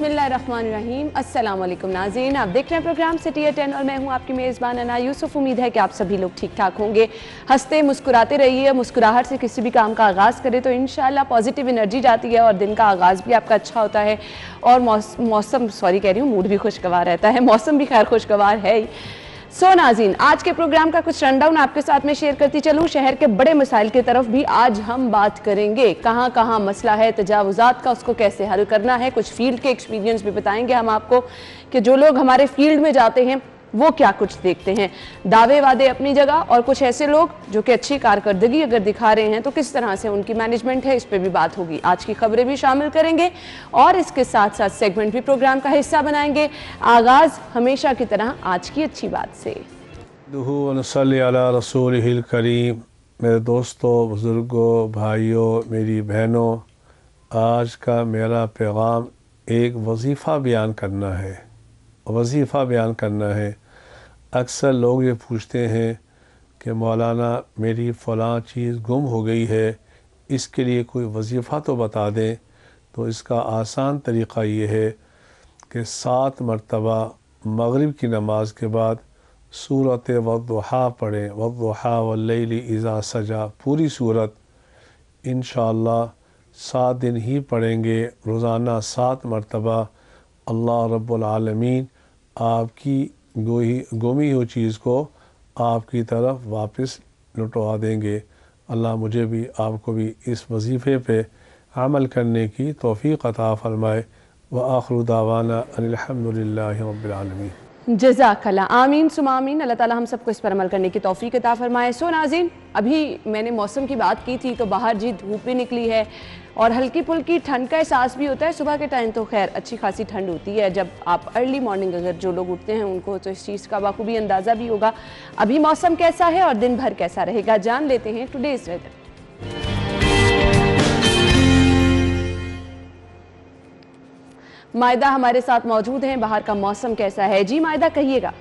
बिस्मिल्लाहिर्रहमानिर्रहीम। अस्सलाम वालेकुम नाज़रीन, आप देख रहे हैं प्रोग्राम सिटी एट 10 और मैं हूं आपकी मेज़बान अना यूसुफ। उम्मीद है कि आप सभी लोग ठीक ठाक होंगे। हंसते मुस्कुराते रहिए। मुस्कुराहट से किसी भी काम का आगाज़ करें तो इंशाल्लाह पॉजिटिव एनर्जी जाती है और दिन का आगाज़ भी आपका अच्छा होता है। और मौसम मूड भी खुशगवार रहता है। मौसम भी खैर खुशगवार है ही। नाज़रीन, आज के प्रोग्राम का कुछ रनडाउन आपके साथ में शेयर करती चलूं। शहर के बड़े मसाइल की तरफ भी आज हम बात करेंगे। कहां कहां मसला है तजावुज़ात का, उसको कैसे हल करना है। कुछ फील्ड के एक्सपीरियंस भी बताएंगे हम आपको कि जो लोग हमारे फील्ड में जाते हैं वो क्या कुछ देखते हैं। दावे वादे अपनी जगह, और कुछ ऐसे लोग जो कि अच्छी कारकर्दगी अगर दिखा रहे हैं तो किस तरह से उनकी मैनेजमेंट है, इस पर भी बात होगी। आज की खबरें भी शामिल करेंगे और इसके साथ साथ सेगमेंट भी प्रोग्राम का हिस्सा बनाएंगे। आगाज हमेशा की तरह आज की अच्छी बात से। रसूलिहिल करीम। मेरे दोस्तों, बुज़ुर्गों, भाइयों, मेरी बहनों, आज का मेरा पैगाम एक वजीफ़ा बयान करना है। वजीफ़ा बयान करना है। अक्सर लोग ये पूछते हैं कि मौलाना मेरी फ़लाँ चीज़ गुम हो गई है, इसके लिए कोई वजीफ़ा तो बता दें। तो इसका आसान तरीक़ा ये है कि 7 मरतबा मगरिब की नमाज के बाद सूरत वद्दुहा पढ़ें। वद्दुहा वल्लैलि इज़ा सजा, पूरी सूरत इंशाअल्लाह 7 दिन ही पढ़ेंगे। रोज़ाना 7 मरतबा अल्लाह रब्बुल आलमीन आपकी गुमी हुई चीज़ को आपकी तरफ वापस लौटवा देंगे। अल्लाह मुझे भी आपको भी इस वजीफ़े पे अमल करने की तौफ़ीक़ अता फ़रमाए। व आखिरु दावाना अनिल हम्दुलिल्लाहि रब्बिल आलमीन। जज़ाकल्लाह, आमीन सुमा आमीन। अल्लाह ताला हम सबको इस पर अमल करने की तौफीक अता फरमाए। नाज़रीन, अभी मैंने मौसम की बात की थी तो बाहर जी धूप भी निकली है और हल्की फुल्की ठंड का एहसास भी होता है। सुबह के टाइम तो खैर अच्छी खासी ठंड होती है। जब आप अर्ली मॉर्निंग अगर जो लोग उठते हैं उनको तो इस चीज़ का बखूबी अंदाज़ा भी होगा। अभी मौसम कैसा है और दिन भर कैसा रहेगा, जान लेते हैं टुडेज़ वेदर। मायदा हमारे साथ मौजूद हैं। बाहर का मौसम कैसा है? जी मायदा, कहिएगा।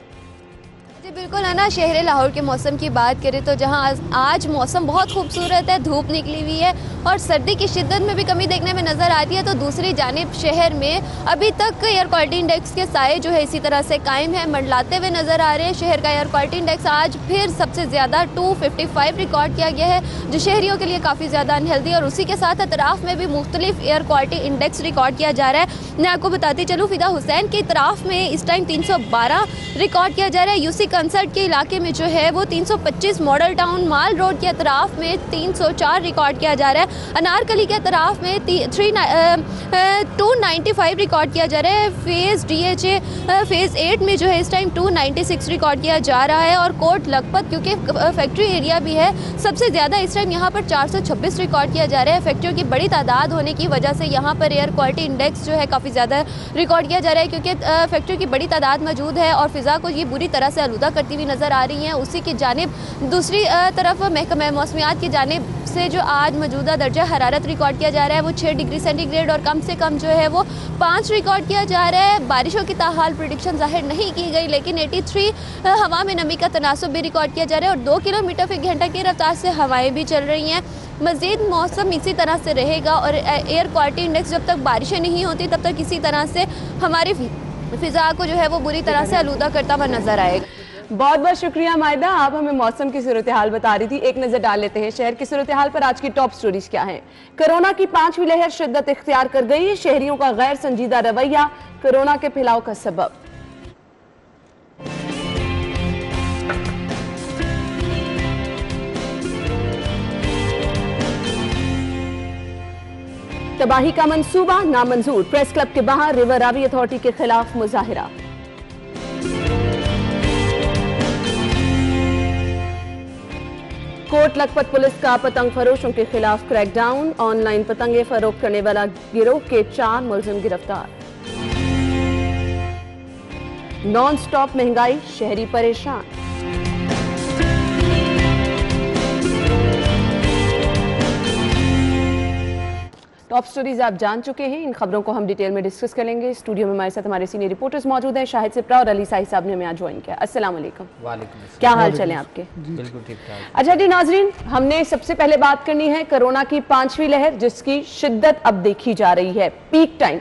जी बिल्कुल है ना। शहर लाहौर के मौसम की बात करें तो जहां आज मौसम बहुत खूबसूरत है, धूप निकली हुई है और सर्दी की शिद्दत में भी कमी देखने में नज़र आती है। तो दूसरी जानिब शहर में अभी तक एयर क्वालिटी इंडेक्स के साए जो है इसी तरह से कायम है, मंडलाते हुए नज़र आ रहे हैं। शहर का एयर क्वालिटी इंडेक्स आज फिर सबसे ज़्यादा 255 रिकॉर्ड किया गया है, जो शहरियों के लिए काफ़ी ज़्यादा अनहेल्दी। और उसी के साथ अतराफ़ में भी मुख्तलिफ एयर क्वालिटी इंडेक्स रिकॉर्ड किया जा रहा है। मैं आपको बताती चलूँ, फिदा हुसैन के इतराफ़ में इस टाइम 312 रिकॉर्ड किया जा रहा है। यूसी कंसर्ट के इलाके में जो है वो 325, मॉडल टाउन माल रोड के अतराफ में 304 रिकॉर्ड किया जा रहा है। अनारकली के अतराफ में 295 रिकॉर्ड किया जा रहा है। फेज़ DHA फेज़ 8 में जो है इस टाइम 296 रिकॉर्ड किया जा रहा है। और कोट लखपत क्योंकि फैक्ट्री एरिया भी है, सबसे ज़्यादा इस टाइम यहाँ पर 426 रिकॉर्ड किया जा रहा है। फैक्ट्रियों की बड़ी तादाद होने की वजह से यहाँ पर एयर क्वालिटी इंडेक्स जो है काफ़ी ज़्यादा रिकॉर्ड किया जा रहा है, क्योंकि फैक्ट्रियों की बड़ी तादाद मौजूद है और फ़िज़ा को ये बुरी तरह से आलूदा करती हुई नज़र आ रही हैं। उसी की जानिब दूसरी तरफ महकमा मौसमियात की जानिब से जो आज मौजूदा दर्जा हरारत रिकॉर्ड किया जा रहा है वो 6 डिग्री सेंटीग्रेड और कम से कम जो है वो 5 रिकॉर्ड किया जा रहा है। बारिशों की ताहाल प्रेडिक्शन जाहिर नहीं की गई, लेकिन 83 हवा में नमी का तनासुब भी रिकॉर्ड किया जा रहा है और 2 किलोमीटर फी घंटा की रफ्तार से हवाएं भी चल रही हैं। मज़ीद मौसम इसी तरह से रहेगा और एयर क्वालिटी इंडेक्स जब तक बारिशें नहीं होती तब तक इसी तरह से हमारी फ़िज़ा को जो है वो बुरी तरह से आलूदा करता हुआ नजर आएगा। बहुत बहुत शुक्रिया मायदा, आप हमें मौसम की सूरत हाल बता रही थी। एक नजर डाल लेते हैं शहर की सूरत हाल पर। आज की टॉप स्टोरीज क्या हैं? कोरोना की 5वीं लहर शिद्दत इख्तियार कर गई है। शहरियों का गैर संजीदा रवैया कोरोना के फैलाव का सबब। तबाही का मंसूबा नामंजूर, प्रेस क्लब के बाहर रिवर रावी अथॉरिटी के खिलाफ मुजाहिरा। कोट लखपत पुलिस का पतंग फरोशों के खिलाफ क्रैकडाउन, ऑनलाइन पतंगे फरोख्त करने वाला गिरोह के 4 मुलजिम गिरफ्तार। नॉन स्टॉप महंगाई, शहरी परेशान। टॉप स्टोरीज आप जान चुके हैं। इन खबरों को हम डिटेल में डिस्कस करेंगे। स्टूडियो में हमारे साथ हमारे सीनियर रिपोर्टर्स मौजूद हैं। शाहिद सिप्रा और अली साहिब साहब ने हमें आज ज्वाइन किया। अस्सलाम वालेकुम। वालेकुम अस्सलाम। क्या हाल चले आपके? बिल्कुल ठीक ठाक। अच्छा जी नाजरीन, हमने सबसे पहले बात करनी है कोरोना की 5वीं लहर, जिसकी शिद्दत अब देखी जा रही है। पीक टाइम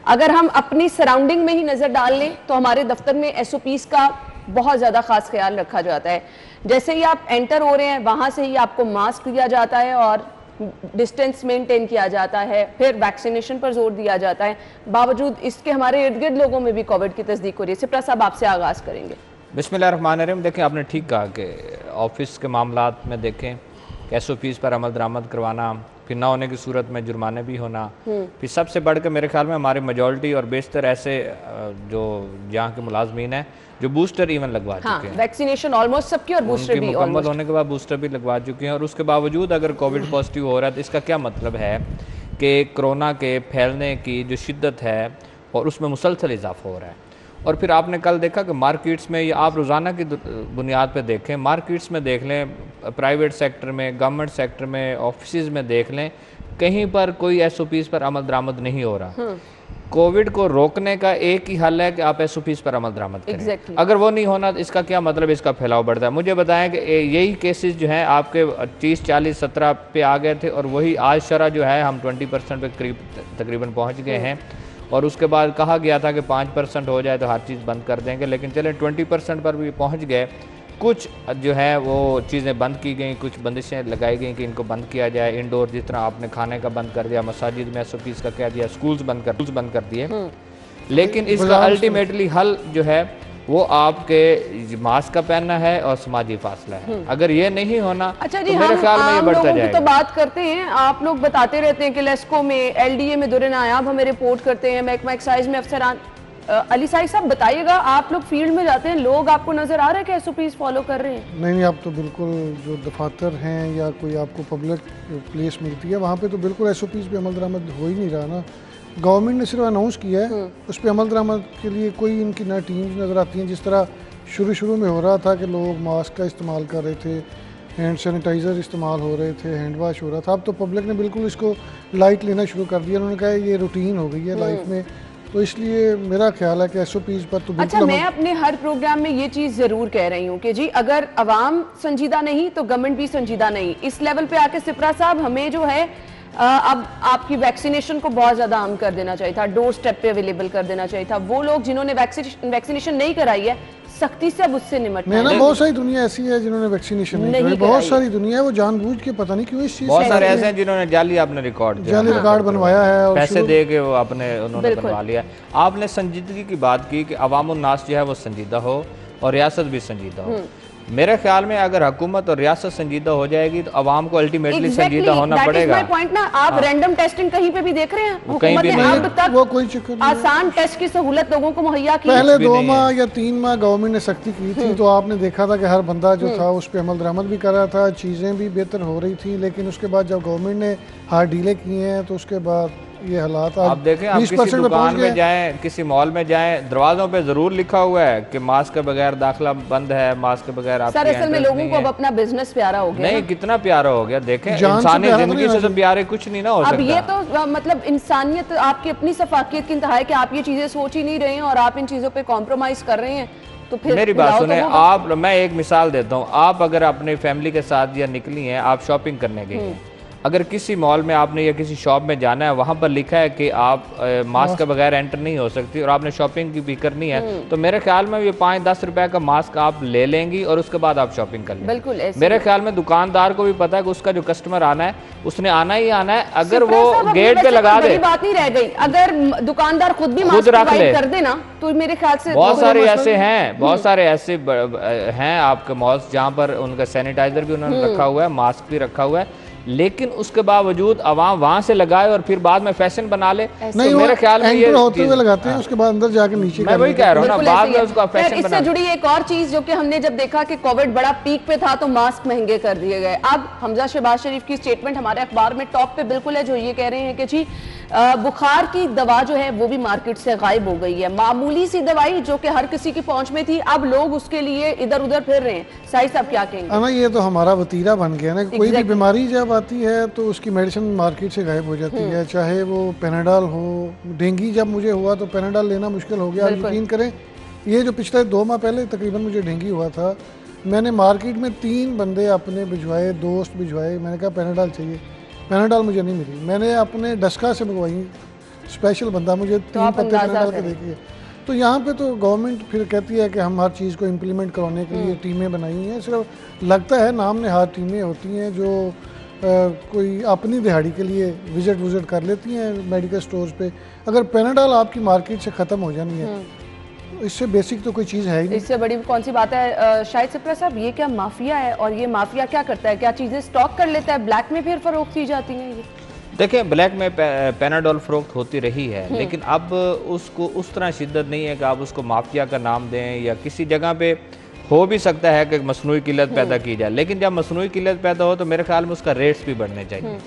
अगर हम अपनी सराउंडिंग में ही नजर डाल लें तो हमारे दफ्तर में SOPs का बहुत ज्यादा खास ख्याल रखा जाता है। जैसे ही आप एंटर हो रहे हैं वहां से ही आपको मास्क दिया जाता है और डिस्टेंस मेंटेन किया जाता है, फिर वैक्सीनेशन पर जोर दिया जाता है। बावजूद इसके हमारे इर्द गिर्द लोगों में भी कोविड की तस्दीक हो रही है। सिप्रा साहब, आपसे आगाज करेंगे। बिस्मिल्लाहिर्रहमानिर्रहीम। देखें, आपने ठीक कहा कि ऑफिस के मामलात में देखें SOPs पर अमल दरामद करवाना, फिर ना होने की सूरत में जुर्माने भी होना, फिर सबसे बढ़ के मेरे ख्याल में हमारी मेजॉरिटी और बेशतर ऐसे जो यहाँ के मुलाजमीन हैं जो बूस्टर इवन लगवा चुके हैं। वैक्सीनेशन ऑलमोस्ट सबकी और बूस्टर भी मुकम्मल होने के बाद बूस्टर भी लगवा चुके हैं, और उसके बावजूद अगर कोविड पॉजिटिव हो रहा है तो इसका क्या मतलब है कि कोरोना के फैलने की जो शिद्दत है और उसमें मुसलसल इजाफा हो रहा है। और फिर आपने कल देखा कि मार्केट्स में, या आप रोज़ाना की बुनियाद पे देखें, मार्केट्स में देख लें, प्राइवेट सेक्टर में, गवर्नमेंट सेक्टर में, ऑफिस में देख लें, कहीं पर कोई SOPs पर अमल दरामद नहीं हो रहा। कोविड को रोकने का एक ही हल है कि आप SOPs पर अमल दरामद करें। अगर वो नहीं होना तो इसका क्या मतलब, इसका फैलाव बढ़ता है। मुझे बताएं कि यही केसेस जो हैं आपके 30, 40, 17 पे आ गए थे, और वही आज शरह जो है हम 20% पे करीब तकरीबन पहुँच गए हैं। और उसके बाद कहा गया था कि 5% हो जाए तो हर चीज़ बंद कर देंगे, लेकिन चले 20% पर भी पहुंच गए। कुछ जो है वो चीज़ें बंद की गई, कुछ बंदिशें लगाई गई कि इनको बंद किया जाए। इंडोर जिस तरह आपने खाने का बंद कर दिया, मसाजिद में SOPs का कह दिया, स्कूल्स बंद कर दिए। लेकिन इसका अल्टीमेटली हल जो है वो आपके मास्क का पहनना है और समाजी फासला है। अगर ये नहीं होना, अच्छा जी, तो मेरे ख्याल में ये बढ़ता जाएगा। तो बात करते हैं, आप लोग बताते रहते हैं कि लेस्को में, LDA में दुरे नायाब हमें रिपोर्ट करते हैं, महकमा एक्साइज में अफसरान। अली साहब बताइएगा, आप लोग फील्ड में जाते हैं, लोग आपको नजर आ रहे हैं कि SOPs फॉलो कर रहे हैं? नहीं, आप तो बिल्कुल जो दफातर हैं या कोई आपको पब्लिक प्लेस मिलती है वहाँ पे तो बिल्कुल SOPs पे अमल दरामद हो ही नहीं रहा ना। गवर्नमेंट ने सिर्फ अनाउंस किया है, उस पर अमल दरामद के लिए कोई इनकी ना टीम्स नज़र आती हैं। जिस तरह शुरू में हो रहा था कि लोग मास्क का इस्तेमाल कर रहे थे, हैंड सैनिटाइज़र इस्तेमाल हो रहे थे, हैंड वाश हो रहा था, अब तो पब्लिक ने बिल्कुल इसको लाइट लेना शुरू कर दिया। उन्होंने कहा ये रूटीन हो गई है लाइफ में, तो इसलिए मेरा ख्याल है कि SOPs पर तो अच्छा, मैं अपने हर प्रोग्राम में ये चीज जरूर कह रही हूँ कि जी अगर अवाम संजीदा नहीं तो गवर्नमेंट भी संजीदा नहीं। इस लेवल पे आके सिप्रा साहब हमें जो है अब आपकी वैक्सीनेशन को बहुत ज्यादा आम कर देना चाहिए था, डोर स्टेप पे अवेलेबल कर देना चाहिए था। वो लोग जिन्होंने वैक्सीनेशन नहीं कराई है, सख्ती से अब उससे निपटना है। बहुत सारी दुनिया ऐसी है जिन्होंने वैक्सीनेशन नहीं कराई, बहुत सारी दुनिया है वो जानबूझ के पता नहीं क्यों इस चीज, बहुत सारे ऐसे हैं जिन्होंने जाली रिकॉर्ड बनवाया है और पैसे दे के वो उन्होंने बनवा लिया। आपने संजीदगी की बात की कि अवामुन नास जो है वो संजीदा हो और रियासत भी संजीदा हो। मेरे ख्याल में अगर हुकूमत और रियासत संजीदा हो जाएगी तो अवाम को अल्टीमेटली संजीदा होना पड़ेगा। पॉइंट ना, आप रैंडम टेस्टिंग कहीं पे भी देख रहे हैं, कहीं भी नहीं, अब तक वो कोई चक्कर नहीं, आसान टेस्ट की सहूलत लोगों को मुहैया की। पहले 2 माह या 3 माह गवर्नमेंट ने सख्ती की थी तो आपने देखा था कि हर बंदा जो था उस पर अमल दरामद भी कर रहा था, चीज़ें भी बेहतर हो रही थी। लेकिन उसके बाद जब गवर्नमेंट ने हार्ड डीले किए हैं तो उसके बाद ये हालात आप देखें, आप किसी दुकान में जाएं, किसी मॉल में जाएं, दरवाजों पे जरूर लिखा हुआ है कि मास्क के बगैर दाखिला बंद है, मास्क के बगैर आप। सर असल में लोगों को अब अपना बिजनेस प्यारा हो गया। नहीं, कितना प्यारा हो गया। देखें, इंसानी जिंदगी से तो प्यारे कुछ नहीं ना हो सकता। अब ये तो मतलब इंसानियत आपकी अपनी सफाकियत की इंतहा है कि आप ये चीजें सोच ही नहीं रहे हैं और आप इन चीजों पे कॉम्प्रोमाइज कर रहे हैं। तो फिर मेरी बात सुने आप, मैं एक मिसाल देता हूँ। आप अगर अपनी फैमिली के साथ या निकली हैं, आप शॉपिंग करने गई हैं, अगर किसी मॉल में आपने या किसी शॉप में जाना है, वहाँ पर लिखा है कि आप मास्क के बगैर एंटर नहीं हो सकती और आपने शॉपिंग की भी करनी है, तो मेरे ख्याल में ये 5-10 रुपए का मास्क आप ले लेंगी और उसके बाद आप शॉपिंग कर लेंगे। बिल्कुल मेरे ख्याल में दुकानदार को भी पता है कि उसका जो कस्टमर आना है उसने आना ही आना है। अगर वो गेट पे लगा दे, बात नहीं रह गई। अगर दुकानदार खुद भी मास्क प्रोवाइड कर देना तो मेरे ख्याल से बहुत सारे ऐसे हैं, बहुत सारे ऐसे हैं आपके मॉल्स जहाँ पर उनका सैनिटाइजर भी उन्होंने रखा हुआ है, मास्क भी रखा हुआ है, लेकिन उसके बावजूद अवाम वहां से लगाए और फिर बाद में फैशन बना ले। नहीं, तो मेरे ख्याल में ये होते हुए लगाते हैं, उसके बाद अंदर जाके नीचे। मैं वही कह रहा हूँ ना, बाद में उसका फैशन बना। इससे जुड़ी एक और चीज जो कि हमने जब देखा कि कोविड बड़ा पीक पे था तो मास्क महंगे कर दिए गए। अब हमजा शहबाज शरीफ की स्टेटमेंट हमारे अखबार में टॉप पे बिल्कुल है, जो ये कह रहे हैं कि जी बुखार की दवा जो है वो भी मार्केट से गायब हो गई है। मामूली सी दवाई जो कि हर किसी की पहुंच में थी, अब लोग उसके लिए इधर उधर फिर रहे हैं। साहिब साहब क्या कहेंगे? ये तो हमारा वतीरा बन गया ना, कोई भी बीमारी जब आती है तो उसकी मेडिसिन मार्केट से गायब हो जाती है, चाहे वो पेनाडॉल हो। डेंगू जब मुझे हुआ तो पेनाडॉल लेना मुश्किल हो गया। यकीन करें, ये जो पिछले 2 माह पहले तकरीबन मुझे डेंगू हुआ था, मैंने मार्केट में 3 बंदे अपने भिजवाए, दोस्त भिजवाए, मैंने कहा पेनाडॉल चाहिए, पेनाडॉल मुझे नहीं मिली। मैंने अपने डस्का से मंगवाई स्पेशल बंदा, मुझे 3 आप पत्ते अंदाजा डाल के करें। देखिए। तो यहाँ पे तो गवर्नमेंट फिर कहती है कि हम हर चीज़ को इम्प्लीमेंट करवाने के लिए टीमें बनाई हैं। सिर्फ लगता है नाम ने हर टीमें होती हैं जो कोई अपनी दिहाड़ी के लिए विजिट कर लेती हैं मेडिकल स्टोर्स पे। अगर पेनाडॉल आपकी मार्केट से ख़त्म हो जानी है, इससे बेसिक तो कोई चीज़ है ही नहीं। इससे बड़ी कौन सी बात है शाहिद सिप्रा साहब, ये क्या माफिया है? और ये माफिया क्या करता है? क्या चीजें स्टॉक कर लेता है, ब्लैक में फिर फरोख्त की जाती हैं ये? देखिए, ब्लैक में पेनाडोल फरोख्त होती रही है, लेकिन अब उसको उस तरह शिद्दत नहीं है कि आप उसको माफिया का नाम दें। या किसी जगह पे हो भी सकता है कि मसनूई किल्लत पैदा की जाए, लेकिन जब मसनूई किल्लत पैदा हो तो मेरे ख्याल में उसका रेट्स भी बढ़ने चाहिए।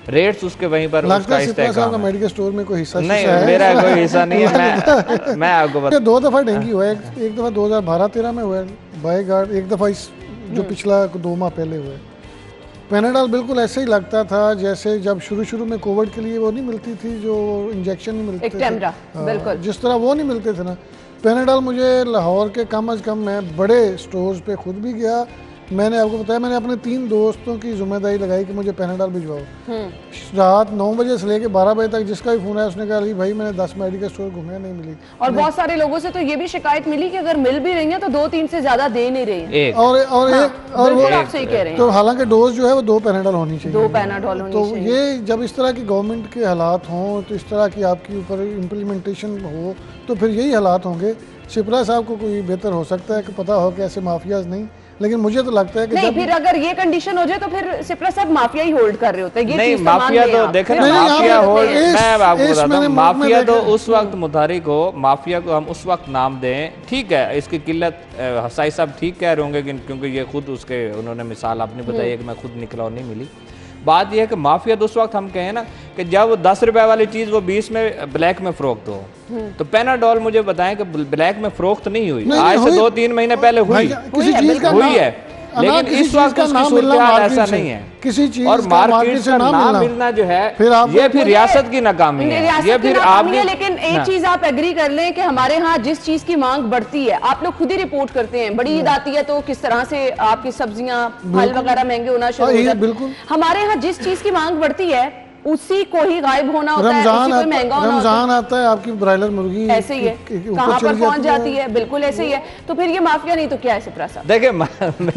रेट्स उसके वहीं पर उसका इस्तेमाल का मेडिकल स्टोर में कोई हिस्सा नहीं, मेरा कोई हिस्सा नहीं है। मैं आपको बता 2 दफ़ा डेंगू हुआ है। एक दफ़ा 2012-13 में हुआ है बाय गार्ड, एक दफ़ा इस जो पिछला 2 माह पहले हुआ है। पेनाडॉल बिल्कुल ऐसे ही लगता था जैसे जब शुरू में कोविड के लिए वो नहीं मिलती थी, जो इंजेक्शन नहीं मिलते थे, बिल्कुल जिस तरह वो नहीं मिलते थे ना। पेनाडॉल मुझे लाहौर के कम अज़ कम मैं बड़े स्टोर्स पे खुद भी गया, मैंने आपको बताया, मैंने अपने 3 दोस्तों की जिम्मेदारी लगाई कि मुझे पेनाडॉल भिजवाओ। रात 9 बजे से लेकर 12 बजे तक जिसका भी फोन है उसने कहा भाई मैंने 10 मेडिकल स्टोर घूमे, नहीं मिली। और बहुत सारे लोगों से तो ये भी शिकायत मिली कि अगर मिल भी रही है तो 2-3 से ज्यादा दे नहीं रही है। और बिल्कुल आप सही कह रहे हैं। तो हालांकि डोज जो है वो 2 पेनाडॉल होनी चाहिए, 2 पेनाडॉल होनी तो चाहिए। ये जब इस तरह की गवर्नमेंट के हालात हों, तो इस तरह की आपके ऊपर इम्प्लीमेंटेशन हो, तो फिर यही हालात होंगे। सिप्रा साहब को कोई बेहतर हो सकता है कि पता हो कि ऐसे माफियाज नहीं, लेकिन मुझे तो लगता है कि नहीं, फिर अगर ये कंडीशन हो जाए तो फिर सिप्रा साहब माफिया ही होल्ड कर रहे होते हैं। ये नहीं, चीज़ माफिया तो देखे ना, माफिया होल्ड, मैं आपको बताता हूँ, माफिया तो उस वक्त मुतारिक हो, माफिया को हम उस वक्त नाम दें, ठीक है। इसकी किल्लत हसाई साहब ठीक कह रहे होंगे क्योंकि ये खुद उसके उन्होंने मिसाल अपनी बताई है कि मैं खुद निकला और नहीं मिली। बात यह है कि माफिया तो उस वक्त हम कहें ना कि जब 10 रुपए वाली चीज़ वो 20 में ब्लैक में फरोख्त हो। तो पेनाडॉल मुझे बताएं कि ब्लैक में फरोख्त नहीं हुई, आज से 2-3 महीने पहले हुई है, लेकिन इस वक्त उसकी सूरत ऐसा नहीं है। किसी चीज और मार्केट से ना मिलना जो है ये फिर रियासत की नाकामी है, ये फिर आपने। लेकिन एक चीज आप एग्री कर लें कि हमारे यहाँ जिस चीज की मांग बढ़ती है, आप लोग खुद ही रिपोर्ट करते हैं, बड़ी ईद आती है तो किस तरह से आपकी सब्जियां फल वगैरह महंगे होना शुरू हो जाते हैं। हमारे यहाँ जिस चीज की मांग बढ़ती है उसी को ही गायब होना होता है, उसी को महंगा होना होता है। रमजान आता है, आपकी ब्रायलर मुर्गी ऐसे ही है, कहाँ पर पहुंच जाती है, बिल्कुल ऐसे ही है। तो फिर ये माफिया नहीं तो क्या है सिप्रा साहब? देखिए, मैं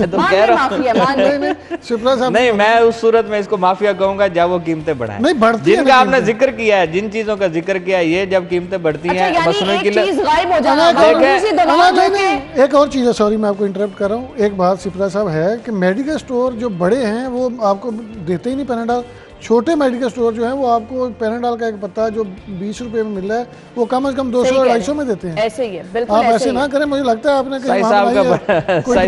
तो कह रहा हूँ सिप्रा साहब, नहीं, मैं उस सूरत में इसको माफिया कहूंगा जब वो कीमतें बढ़ाएं। नहीं बढ़ती, जिनका आपने जिक्र किया है, जिन चीजों का जिक्र किया है, ये जब कीमतें बढ़ती हैं, मसनूई किल्लत गायब हो जाना। एक और चीज है, सॉरी मैं आपको इंटरप्ट कर रहा हूँ, एक बात सिप्रा साहब है कि मेडिकल स्टोर जो बड़े हैं वो आपको देते ही नहीं पेनाडॉल। छोटे मेडिकल स्टोर जो है वो आपको पेनाडॉल का एक पत्ता जो 20 रुपए में मिल रहा है वो कम से कम 200-250 में देते हैं। ऐसे ही है, बिल्कुल आप ऐसे ना करें, मुझे लगता है आपने साई साहब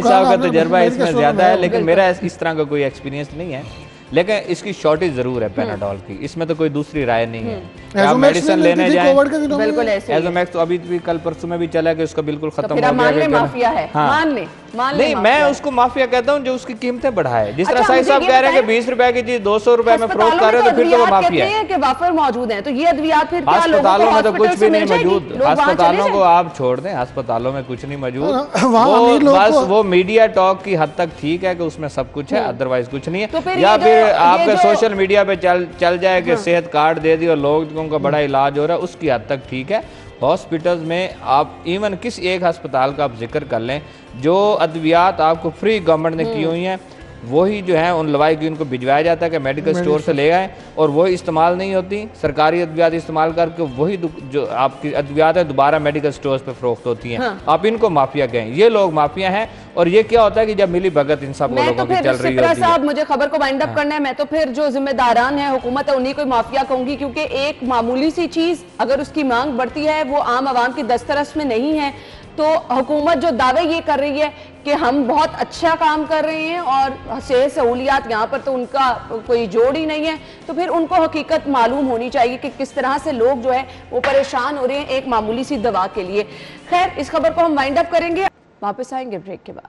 का तजर्बा इसमें ज्यादा है, लेकिन मेरा इस तरह का कोई एक्सपीरियंस नहीं है। लेकिन इसकी शॉर्टेज जरूर है पेनाडॉल की, इसमें तो कोई दूसरी राय नहीं है। आप मेडिसिन लेने जाएं, बिल्कुल ऐसे एजोमैक्स तो अभी भी कल परसों में भी चला कि उसका बिल्कुल खत्म हो गया। मान ले माफिया है, मान ले नहीं, मैं उसको माफिया कहता हूँ जो उसकी कीमतें बढ़ाए। जिस तरह साई साहब कह रहे हैं कि 20 रुपए की चीज 200 रुपए में फरोख्त कर रहे हैं, तो फिर तो वो माफिया है। कि वाफर मौजूद हैं, तो ये अद्वियात फिर क्या अस्पतालों में तो कुछ भी नहीं मौजूद, अस्पतालों को आप छोड़ दें, अस्पतालों में कुछ नहीं मौजूद। बस वो मीडिया टॉक की हद तक ठीक है कि उसमें सब कुछ है, अदरवाइज कुछ नहीं है। या फिर आपके सोशल मीडिया पे चल जाए कि सेहत कार्ड दे दी और लोगों का बड़ा इलाज हो रहा है, उसकी हद तक ठीक है। हॉस्पिटल्स में आप इवन किस एक अस्पताल का आप जिक्र कर लें, जो अद्वियात आपको फ्री गवर्नमेंट ने की हुई हैं, वही जो है उन लवाई उनको भिजवाया जाता है कि मेडिकल स्टोर से ले आए, और वही इस्तेमाल नहीं होती। सरकारी अद्वियात इस्तेमाल करके वही जो आपकी अद्वियात है दोबारा मेडिकल स्टोर पे फरोख्त होती हैं। आप इनको माफिया कहें, ये लोग माफिया हैं। और ये क्या होता है कि जब मिली भगत इन सब लोगों की चल रही होती है। मुझे खबर को वाइंड अप करना है, मैं तो फिर जो जिम्मेदारान है हुकूमत है उन्हीं को माफिया कहूंगी, क्योंकि एक मामूली सी चीज अगर उसकी मांग बढ़ती है, वो आम आवाम की दस्तरस में नहीं है, तो हुकूमत जो दावे ये कर रही है कि हम बहुत अच्छा काम कर रहे हैं और सेहत सहूलियात यहाँ पर तो उनका कोई जोड़ ही नहीं है, तो फिर उनको हकीकत मालूम होनी चाहिए कि किस तरह से लोग जो है वो परेशान हो रहे हैं एक मामूली सी दवा के लिए। खैर, इस खबर को हम वाइंड अप करेंगे, वापस आएंगे ब्रेक के बाद।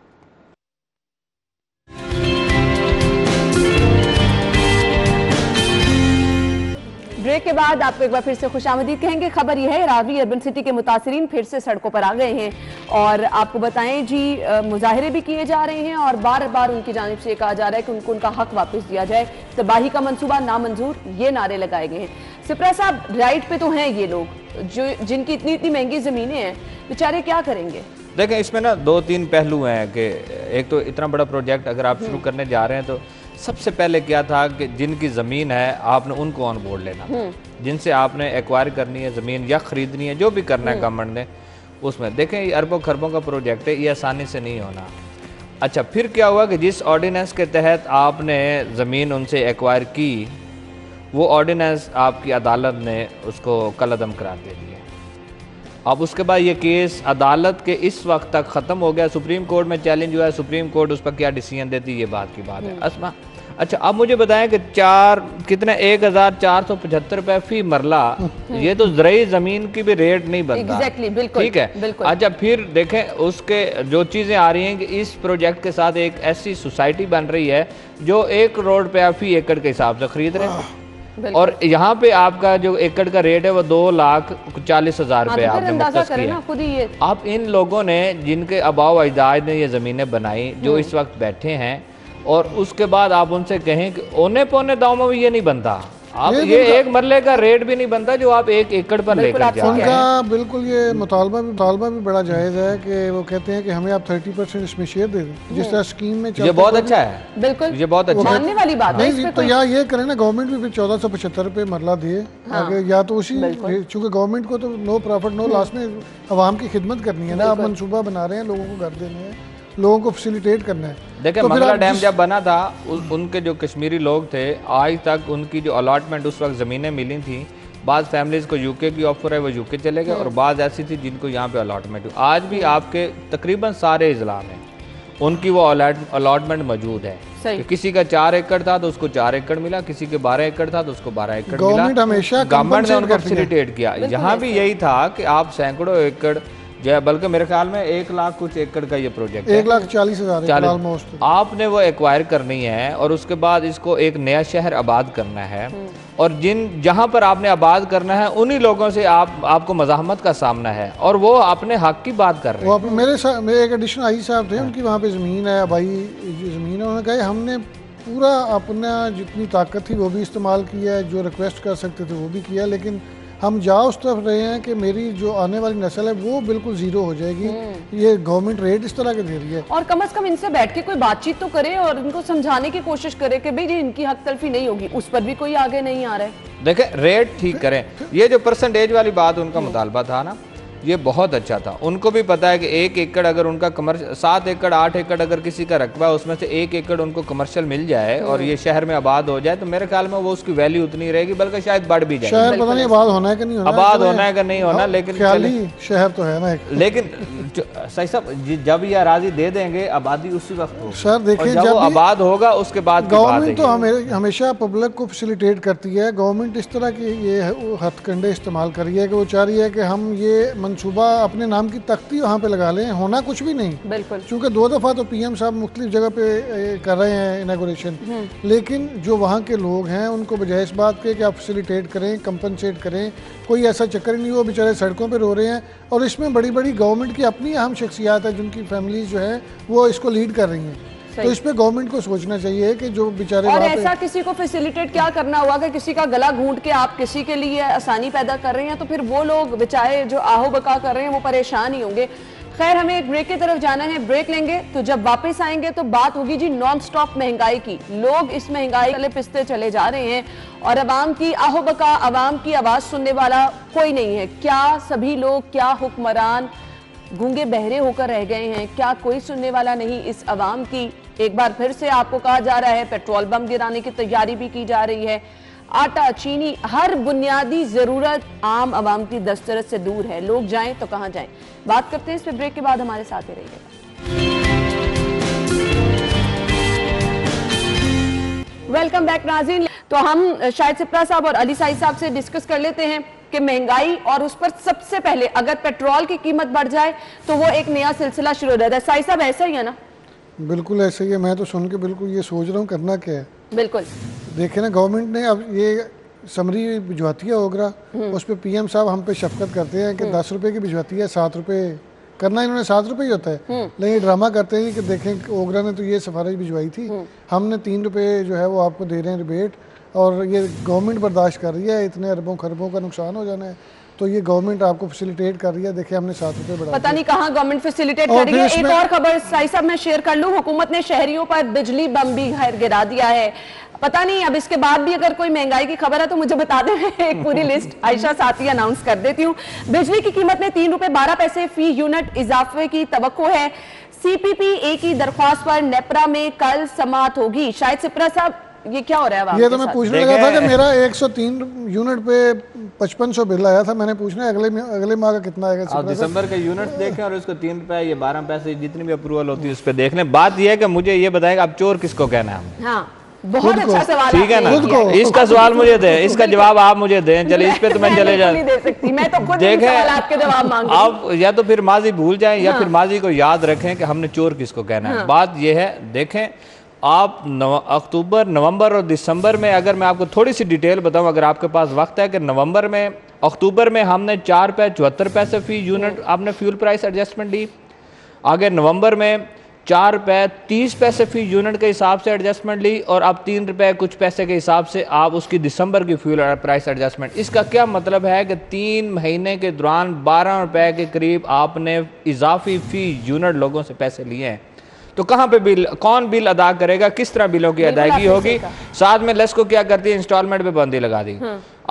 ब्रेक के बाद आपको एक बार फिर से खुशामदीद कहेंगे। खबर यह है, रावी अर्बन सिटी के मुतासरीन फिर से सड़कों पर आ गए हैं और आपको बताएं जी, मुजाहरे भी किए जा रहे हैं और बार बार उनकी जानिब से कहा जा रहा है कि उनको उनका हक वापस दिया जाए, तबाही का मंसूबा नामंजूर, ये नारे लगाए गए हैं। सिप्रा साहब, राइट पे तो हैं ये लोग जो जिनकी इतनी इतनी महंगी ज़मीनें हैं, बेचारे क्या करेंगे? देखें, इसमें ना 2-3 पहलू हैं कि एक तो इतना बड़ा प्रोजेक्ट अगर आप शुरू करने जा रहे हैं तो सबसे पहले क्या था कि जिनकी ज़मीन है आपने उनको ऑन बोर्ड लेना, जिनसे आपने एक्वायर करनी है ज़मीन या ख़रीदनी है, जो भी करना है गवर्नमेंट ने उसमें। देखें, ये अरबों खरबों का प्रोजेक्ट है, ये आसानी से नहीं होना। अच्छा, फिर क्या हुआ कि जिस ऑर्डिनेंस के तहत आपने ज़मीन उनसे एक्वायर की, वो ऑर्डिनेंस आपकी अदालत ने उसको कलअदम करार दे दिया। अब उसके बाद ये केस अदालत के इस वक्त तक ख़त्म हो गया, सुप्रीम कोर्ट में चैलेंज हुआ है, सुप्रीम कोर्ट उस पर क्या डिसीजन देती है ये बात की बात है। अस्मा, अच्छा अब मुझे बताएं कि 1475 रुपए फी मरला, ये तो ज़रई ज़मीन की भी रेट नहीं बनता। बिल्कुल, ठीक है, बिल्कुल। अच्छा फिर देखें उसके जो चीज़ें आ रही हैं कि इस प्रोजेक्ट के साथ एक ऐसी सोसाइटी बन रही है जो 1 करोड़ रुपया फी एकड़ के हिसाब से खरीद रहे हैं, और यहाँ पे आपका जो एकड़ का रेट है वो 2,40,000 रुपये आपने मुख्तस किया। आप इन लोगों ने जिनके आबाओ अजदाद ने ये ज़मीनें बनाई, जो इस वक्त बैठे हैं, और उसके बाद आप उनसे कहें कि औने पौने दामों में ये नहीं बनता, आप ये एक मरले का रेट भी नहीं बनता जो आप 1 एकड़ पर लेकर जा रहे हैं। उनका बिल्कुल ये मुतालबा भी बड़ा जायज़ है कि वो कहते हैं कि हमें आप 30% इसमें शेयर दे दें, जिस तरह स्कीम में। ये बहुत अच्छा है, बिल्कुल, ये बहुत अच्छा मानने वाली बात है। नहीं तो या ये करें ना, गवर्नमेंट भी फिर 1475 रुपये मरला दिए आगे, या तो उसी, चूँकि गवर्नमेंट को तो नो प्रॉफिट नो लॉस में अवाम की खिदमत करनी है ना, आप मनसूबा बना रहे हैं, लोगों को घर देने हैं, लोगों को फैसिलिटेट करना है। देखें, तो मंगला डैम जब बना था उनके जो कश्मीरी लोग थे, आज तक उनकी जो अलॉटमेंट उस वक्त ज़मीनें मिली थी, बाद फैमिलीज़ को यूके की ऑफर है वो यूके चले गए, और बाद ऐसी थी जिनको यहाँ पे अलॉटमेंट हुई। आज भी आपके तकरीबन सारे अजला में उनकी वो अलॉटमेंट मौजूद है कि किसी का 4 एकड़ था तो उसको 4 एकड़ मिला, किसी के 12 एकड़ था तो उसको 12 एकड़ मिला। गवर्नमेंट हमेशा गवर्नमेंट ने उनको फैसिलिटेट किया। यहाँ भी यही था कि आप सैकड़ों एकड़, बल्कि मेरे ख्याल में 1 लाख कुछ एकड़ का ये प्रोजेक्ट है, 1,40,000 आपने वो एक्वायर करनी है, और उसके बाद इसको एक नया शहर आबाद करना है, और जहां पर आपने आबाद करना है उन्हीं लोगों से आपको मज़ाहमत का सामना है, और वो अपने हक की बात कर रहे हैं। मेरे एक एडिशनल आई साहब थे, उनकी वहाँ पे ज़मीन है, भाई ज़मीन है, उन्होंने कहा हमने पूरा अपना जितनी ताकत थी वो भी इस्तेमाल किया है, जो रिक्वेस्ट कर सकते थे वो भी किया, लेकिन हम जा उस तरफ रहे हैं कि मेरी जो आने वाली नस्ल है वो बिल्कुल ज़ीरो हो जाएगी। ये गवर्नमेंट रेट इस तरह के दे रही है, और कम से कम इनसे बैठ के कोई बातचीत तो करे और इनको समझाने की कोशिश करे कि भाई जी इनकी हक तलफी नहीं होगी। उस पर भी कोई आगे नहीं आ रहा है। देखें, रेट ठीक करें। ये जो परसेंटेज वाली बात उनका मुतालबा था ना, ये बहुत अच्छा था। उनको भी पता है कि 1 एकड़ अगर उनका कमर्शियल 7 एकड़ 8 एकड़ अगर किसी का रकबा है, उसमें से 1 एकड़ उनको कमर्शियल मिल जाए और ये शहर में आबाद हो जाए, तो मेरे ख्याल में वो उसकी वैल्यू उतनी रहेगी, बल्कि शायद बढ़ भी जाए। शहर पता नहीं आबाद होना है कि नहीं होना, आबाद होना है कि नहीं होना, लेकिन शहर तो है ना। लेकिन सही साहब, जब ये अराजी दे देंगे आबादी उसी वक्त होगी। सर देखें, जब वो आबाद होगा उसके बाद गवर्नमेंट तो हमेशा पब्लिक को फैसिलिटेट करती है। गवर्नमेंट इस तरह की ये हथकंडे इस्तेमाल कर रही है कि वो चाह रही है कि हम ये मनसूबा अपने नाम की तख्ती वहाँ पे लगा लें, होना कुछ भी नहीं। बिल्कुल, चूँकि 2 दफ़ा तो पीएम साहब मुख्तलिफ जगह पे कर रहे हैं इनागोरेशन, लेकिन जो वहाँ के लोग हैं उनको बजाय इस बात के कि आप फैसिलिटेट करें, कंपनसेट करें, कोई ऐसा चक्कर नहीं, वो बेचारे सड़कों पे रो रहे हैं। और इसमें बड़ी बड़ी गवर्नमेंट की अपनी अहम शख्सियात है जिनकी फैमिलीज जो है वो इसको लीड कर रही हैं। तो इस पे गवर्नमेंट को सोचना चाहिए कि जो बेचारे, और ऐसा किसी को फैसिलिटेट क्या करना हुआ कि किसी का गला घूंट के आप किसी के लिए आसानी पैदा कर रहे हैं, तो फिर वो लोग बेचारे जो आहो बका कर रहे हैं वो परेशान ही होंगे। खैर, हमें एक ब्रेक की तरफ जाना है, ब्रेक लेंगे तो जब वापस आएंगे तो बात होगी जी नॉन स्टॉप महंगाई की। लोग इस महंगाई वाले पिसते चले जा रहे हैं और अवाम की आहो बका, अवाम की आवाज़ सुनने वाला कोई नहीं है। क्या सभी लोग, क्या हुक्मरान गूंगे बहरे होकर रह गए हैं? क्या कोई सुनने वाला नहीं इस अवाम की? एक बार फिर से आपको कहा जा रहा है पेट्रोल बम गिराने की तैयारी भी की जा रही है। आटा, चीनी, हर बुनियादी जरूरत आम आवाम की दस्तरस से दूर है। लोग जाएं तो कहां जाएं? बात करते हैं इस पे ब्रेक के बाद, हमारे साथ ही रहिएगा। वेलकम बैक नाज़रीन। तो हम शाहिद सिप्रा साहब और अली साहिद साहब से डिस्कस कर लेते हैं कि महंगाई, और उस पर सबसे पहले अगर पेट्रोल की कीमत बढ़ जाए तो वो एक नया सिलसिला शुरू हो जाता है। साहिद साहब, ऐसा ही है ना? बिल्कुल ऐसे ही है। मैं तो सुन के बिल्कुल ये सोच रहा हूँ करना क्या है। बिल्कुल देखे ना, गवर्नमेंट ने अब ये समरी भिजवाती है ओगरा, उस पर पीएम साहब हम पे शफकत करते हैं कि 10 रुपए की भिजवाती है, 7 रुपए करना इन्होंने 7 रुपए ही होता है, लेकिन ड्रामा करते हैं कि देखें ओगरा ने तो ये सिफारिश भिजवाई थी, हमने 3 रुपए जो है वो आपको दे रहे हैं रिबेट, और ये गवर्नमेंट बर्दाश्त कर रही है, इतने अरबों खरबों का नुकसान हो जाना है, तो ये गवर्नमेंट आपको फैसिलिटेट कर रही है। देखिए हमने 7 रुपये बढ़ा पता नहीं कहाँ गवर्नमेंट फैसिलिटेट और कर रही है। फिर एक और खबर साई साहब मैं शेयर कर लूं, हुकूमत ने शहरियों पर बिजली बम भी गिरा दिया है। पता नहीं अब इसके बाद भी अगर कोई महंगाई की खबर है तो मुझे बता दें, एक पूरी लिस्ट आयशा साथ ही अनाउंस कर देती हूँ। बिजली की कीमत में 3 रुपए 12 पैसे फी यूनिट इजाफे की तवक्को है। CPPA की दरख्वास्त पर नेपरा में कल समाअत होगी। शायद सिप्रा साहब ये क्या हो रहा है? ये तो मैं पूछने लगा था कि मेरा 103 यूनिट पे 5500 बिल आया था, मैंने पूछना है अगले माह का कितना आएगा। आप दिसंबर के यूनिट देखें और उसको 3 रुपए ये 12 पैसे जितनी भी अप्रूवल होती है उस पर देख लें। बात यह है कि मुझे ये बताएगा आप चोर किसको कहना है? हाँ, बहुत अच्छा सवाल, ठीक है ना, इसका सवाल मुझे दें, इसका जवाब आप मुझे दें। चलिए इस पे तो मैं चले जाऊं, दे सकती मैं तो खुद देखें आपके जवाब मांगूंगी। आप या तो फिर माजी भूल जाएं या फिर माजी को याद रखें कि हमने चोर किसको कहना है। बात यह है, देखें आप अक्टूबर, नवंबर और दिसंबर में, अगर मैं आपको थोड़ी सी डिटेल बताऊं अगर आपके पास वक्त है, कि नवंबर में, अक्टूबर में हमने 4 रुपये 74 पैसे फी यूनिट आपने फ्यूल प्राइस एडजस्टमेंट दी। आगे नवंबर में 4 रुपये 30 पैसे फी यूनिट के हिसाब से एडजस्टमेंट ली, और अब 3 रुपये कुछ पैसे के हिसाब से आप उसकी दिसंबर की फ्यूल प्राइस एडजस्टमेंट। इसका क्या मतलब है कि 3 महीने के दौरान 12 रुपये के करीब आपने इजाफी फी यूनिट लोगों से पैसे लिए हैं। तो कहाँ पे बिल, कौन बिल अदा करेगा, किस तरह बिलों की अदायगी होगी? साथ में लेस्को क्या करती है, इंस्टॉलमेंट पे बंदी लगा दी।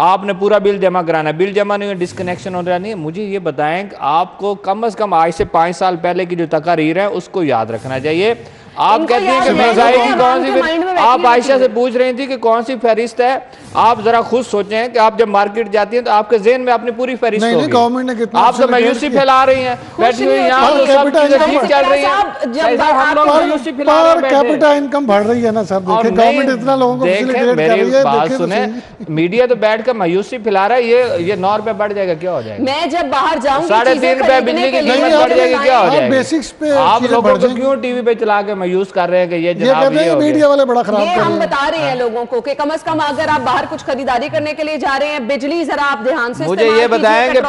आपने पूरा बिल जमा कराना है, बिल जमा नहीं हुआ डिस्कनेक्शन हो रहा नहीं है। मुझे ये बताएं कि आपको कम से कम आज से 5 साल पहले की जो तकरीर है उसको याद रखना चाहिए। आप कहती हैं कि महंगाई की कौन सी, आप आयशा से पूछ रही थी कि कौन सी फहरिस्त है। आप जरा खुद सोचें कि आप जब मार्केट जाती हैं तो आपके जेहन में अपनी पूरी फहरिस्त होगी। गवर्नमेंट ने कितना आप तो मायूसी फैला रही हैं, बैठी हुई यहाँ तो सब चीजें ठीक चल रही है, हम लोग मायूसी फैला रहे हैं। कैपिटा इनकम बढ़ रही है ना सर, देखिए गवर्नमेंट इतना लोगों को फैसिलिटेट कर रही है। बात सुने, मीडिया तो बैठ कर मायूसी फैला रहा है, ये 9 रुपए बढ़ जाएगा, क्या हो जाएगा? मैं जब बाहर जाऊंगी 3.5 रुपए बिजली की कीमत बढ़ जाएगी, क्या हो जाएगा? बेसिक्स पे आप लोगों को क्यों टीवी पे चला के मायूस कर रहे हैं कि ये कहते हैं मीडिया वाले बड़ा खराब ये हम बता रहे हैं लोगों को कि कम से कम अगर आप बाहर कुछ खरीदारी करने के लिए जा रहे हैं, बिजली जरा आप ध्यान से मुझे ये बताएं कि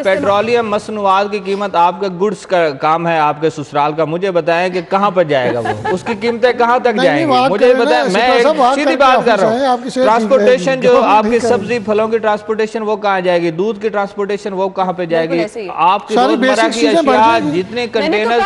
पेट्रोलियम मसनूआत की कीमत आपके गुड्स का काम है, आपके ससुराल का, मुझे बताएं कि कहाँ पर जाएगा वो, उसकी कीमतें कहाँ तक जाएंगी? मुझे बताएं, मैं सीधी बात कर रहा हूँ। ट्रांसपोर्टेशन जो आपकी सब्जी फलों की ट्रांसपोर्टेशन वो कहाँ जाएगी, दूध की ट्रांसपोर्टेशन वो कहाँ पे जाएगी, आपकी रोजमर्रा की अशिया जितने कंटेनर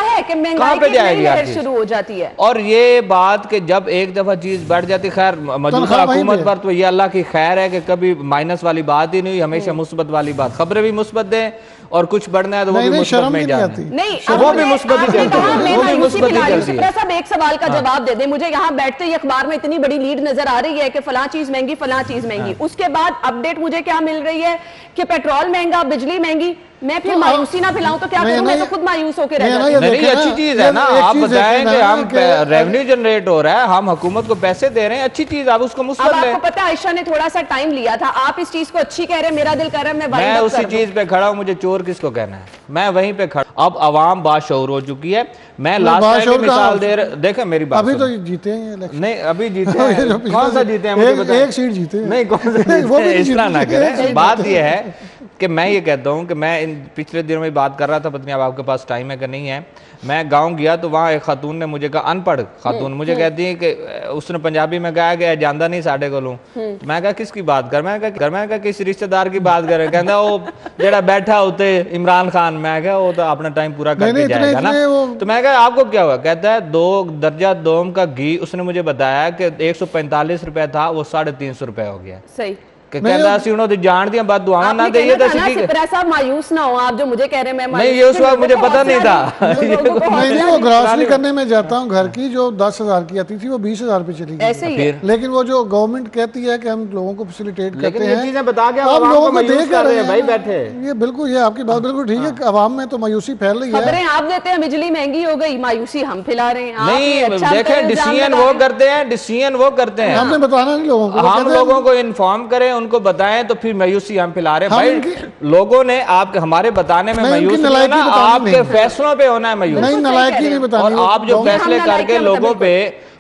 कहाँ पे जाएगी शुरू हो जाती है। और ये बात कि जब एक दफा चीज बढ़ जाती, खैर मौजूदा हुकूमत पर तो ये अल्लाह की खैर है कि कभी माइनस वाली बात ही नहीं हुई, हमेशा मुस्बत वाली बात, खबरें भी मुस्बत दें और कुछ बढ़ना है तो वो भी मुस्बत में जाती है, वो भी मुस्बत ही चलती है, वो भी मुस्बत ही चलती है। सब एक सवाल का जवाब दे दें मुझे, यहाँ बैठते ही अखबार में इतनी बड़ी लीड नजर आ रही है कि फलां चीज महंगी, फलां चीज महंगी, उसके बाद अपडेट मुझे क्या मिल रही है कि पेट्रोल महंगा, बिजली महंगी। मैं फिर मायूसी ना फैलाऊं तो क्या करूं? मैं तो खुद मायूस होकर रह जाती हूं। नहीं, अच्छी चीज है ना, आप बताएं कि हम रेवेन्यू जनरेट हो रहा है, हम हुकूमत को पैसे दे रहे हैं, अच्छी चीज, आप उसको मुस्बत लें। आपको पता है आयशा ने थोड़ा सा टाइम लिया था, आप इस चीज को अच्छी कह रहे हैं, मेरा दिल कर रहा है मैं उसी चीज पे खड़ा हूं, मुझे चोर किसको कहना है, मैं वहीं पे खड़ा। अब अवाम बाशऊर हो चुकी है। मैं लास्ट टाइम की मिसाल दे रहा, देखें मेरी बात, अभी तो जीते हैं इलेक्शन। नहीं अभी जीते हैं, कौन सा जीते हैं मुझे बताएं? एक सीट जीते हैं। नहीं, कौन सा जीते हैं, इस तरह ना करें। बात यह है कि मैं ये कहता हूँ कि मैं इन पिछले दिनों में बात कर रहा था, पता नहीं अब आपके पास टाइम है कि नहीं है। मैं गांव गया तो वहाँ एक खातून ने मुझे कहा, अनपढ़ खातून मुझे कहती है कि उसने पंजाबी में कहा कि जानता नहीं साढ़े को लूँ। मैं कहा किसकी बात कर, मैं कहा किसी रिश्तेदार की बात कर, कहता वो जेड़ा बैठा होते इमरान खान। मैं कहा वो तो अपना टाइम पूरा करके जाएगा ना। तो मैं कहा आपको क्या हुआ? कहता है 2 दर्जा दोम का घी उसने मुझे बताया कि 145 रुपए था, वो 350 रुपए हो गया। सही कहता सी उन्होंने जान दिया बात दुआ ना दे, ये तो साहब मायूस ना हो आप, जो मुझे कह रहे हैं। मैं नहीं, ये उस वक्त मुझे पता नहीं था। नहीं, वो ग्रॉसरी करने में जाता हूँ घर की, जो 10,000 की आती थी वो 20,000 पे चली गई। ऐसे ही है। लेकिन वो जो गवर्नमेंट कहती है कि हम लोगों को फैसिलिटेट करते हैं, चीजें बता के आप लोगों को देख रहे हैं भाई बैठे। ये बिल्कुल, ये आपकी बात बिल्कुल ठीक है। अवाम में तो मायूसी फैल रही है। खबरें आप देते हैं बिजली महंगी हो गई, मायूसी हम फैला रहे हैं। नहीं देखें, डिसीजन वो करते हैं, डिसीजन वो करते हैं, हमने बताना नहीं लोगों को, हम लोगों को इन्फॉर्म करें, उनको बताएं, तो फिर मायूसी हम फैला रहे हैं। भाई लोगों ने आपके हमारे बताने में मायूस नहीं होना, आपके फैसलों पे होना है मायूस। नहीं, नलायकी नहीं बतानी। और आप जो फैसले करके लोगों पे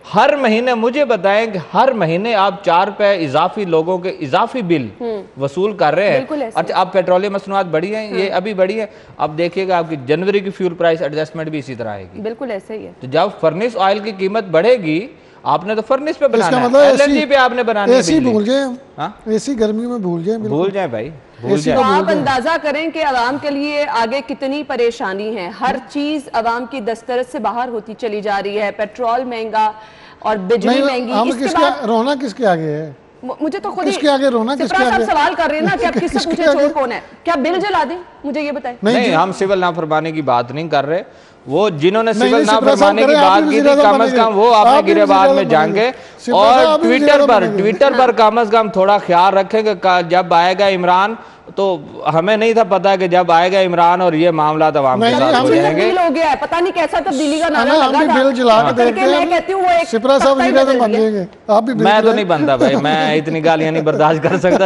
हर महीने, मुझे बताएं कि हर महीने आप 4 रुपए इजाफी लोगों के इजाफी बिल वसूल कर रहे हैं। अच्छा, अब पेट्रोलियम मसनूआत बढ़ी है, ये अभी बढ़ी है। अब देखिएगा आपकी जनवरी की फ्यूल प्राइस एडजस्टमेंट भी इसी तरह आएगी। बिल्कुल ऐसे ही है। तो जब फर्नेस ऑयल की कीमत बढ़ेगी, आपने तो फर्नेस पे बनाना इसका है, मतलब एलएनजी पे आपने बनानी है एसी बिजली। भूल जाए, हाँ? एसी गर्मियों में भूल जाए, भूल जाए भाई, भूल एसी जाए। का तो भूल आप जाए। अंदाजा करें कि आवाम के लिए आगे कितनी परेशानी है। हर चीज आवाम की दस्तरस से बाहर होती चली जा रही है, पेट्रोल महंगा और बिजली नहीं, महंगी। हम इसके किसके बाद रोना किसके आगे है? मुझे तो खुद ही किसके आगे रोना, सिप्रा किसके साहब आगे? सवाल कर रहे हैं ना कि आप किससे किसके पूछे आगे? चोर कौन है, क्या बिल जला दें, मुझे ये बताएं। नहीं, हम सिविल नाफरमानी की बात नहीं कर रहे, वो जिन्होंने नहीं, सिविल सिप्रा साहब नाफरमानी की करें, आप बात भी की थी, वज़ीर-ए-आज़म कम से बनेंगे। कम वो आप अपने भी गिरेबान में वज़ीर-ए-आज़म जाएंगे। बनेंगे। सिप्रा साहब, और आप भी ट्विटर वज़ीर-ए-आज़म पर बनेंगे। ट्विटर पर कम से कम थोड़ा ख्याल रखें कि जब आएगा इमरान, तो हमें नहीं था पता कि जब आएगा इमरान और ये मामला अवाम के नहीं, साथ हम हो भी जाएंगे। तब्दील हो गया है, पता नहीं कैसा तब्दीली का नारा हम लगा भी था। बिल जला के करके देखते मैं कहती हूँ वो हैं, एक सिप्रा साहब तख्ता ही वज़ीर-ए-आज़म बदल बन गया। जाएंगे। आप भी बिल मैं तो जलाएं। नहीं बनता भाई, मैं इतनी गालियां नहीं बर्दाश्त कर सकता।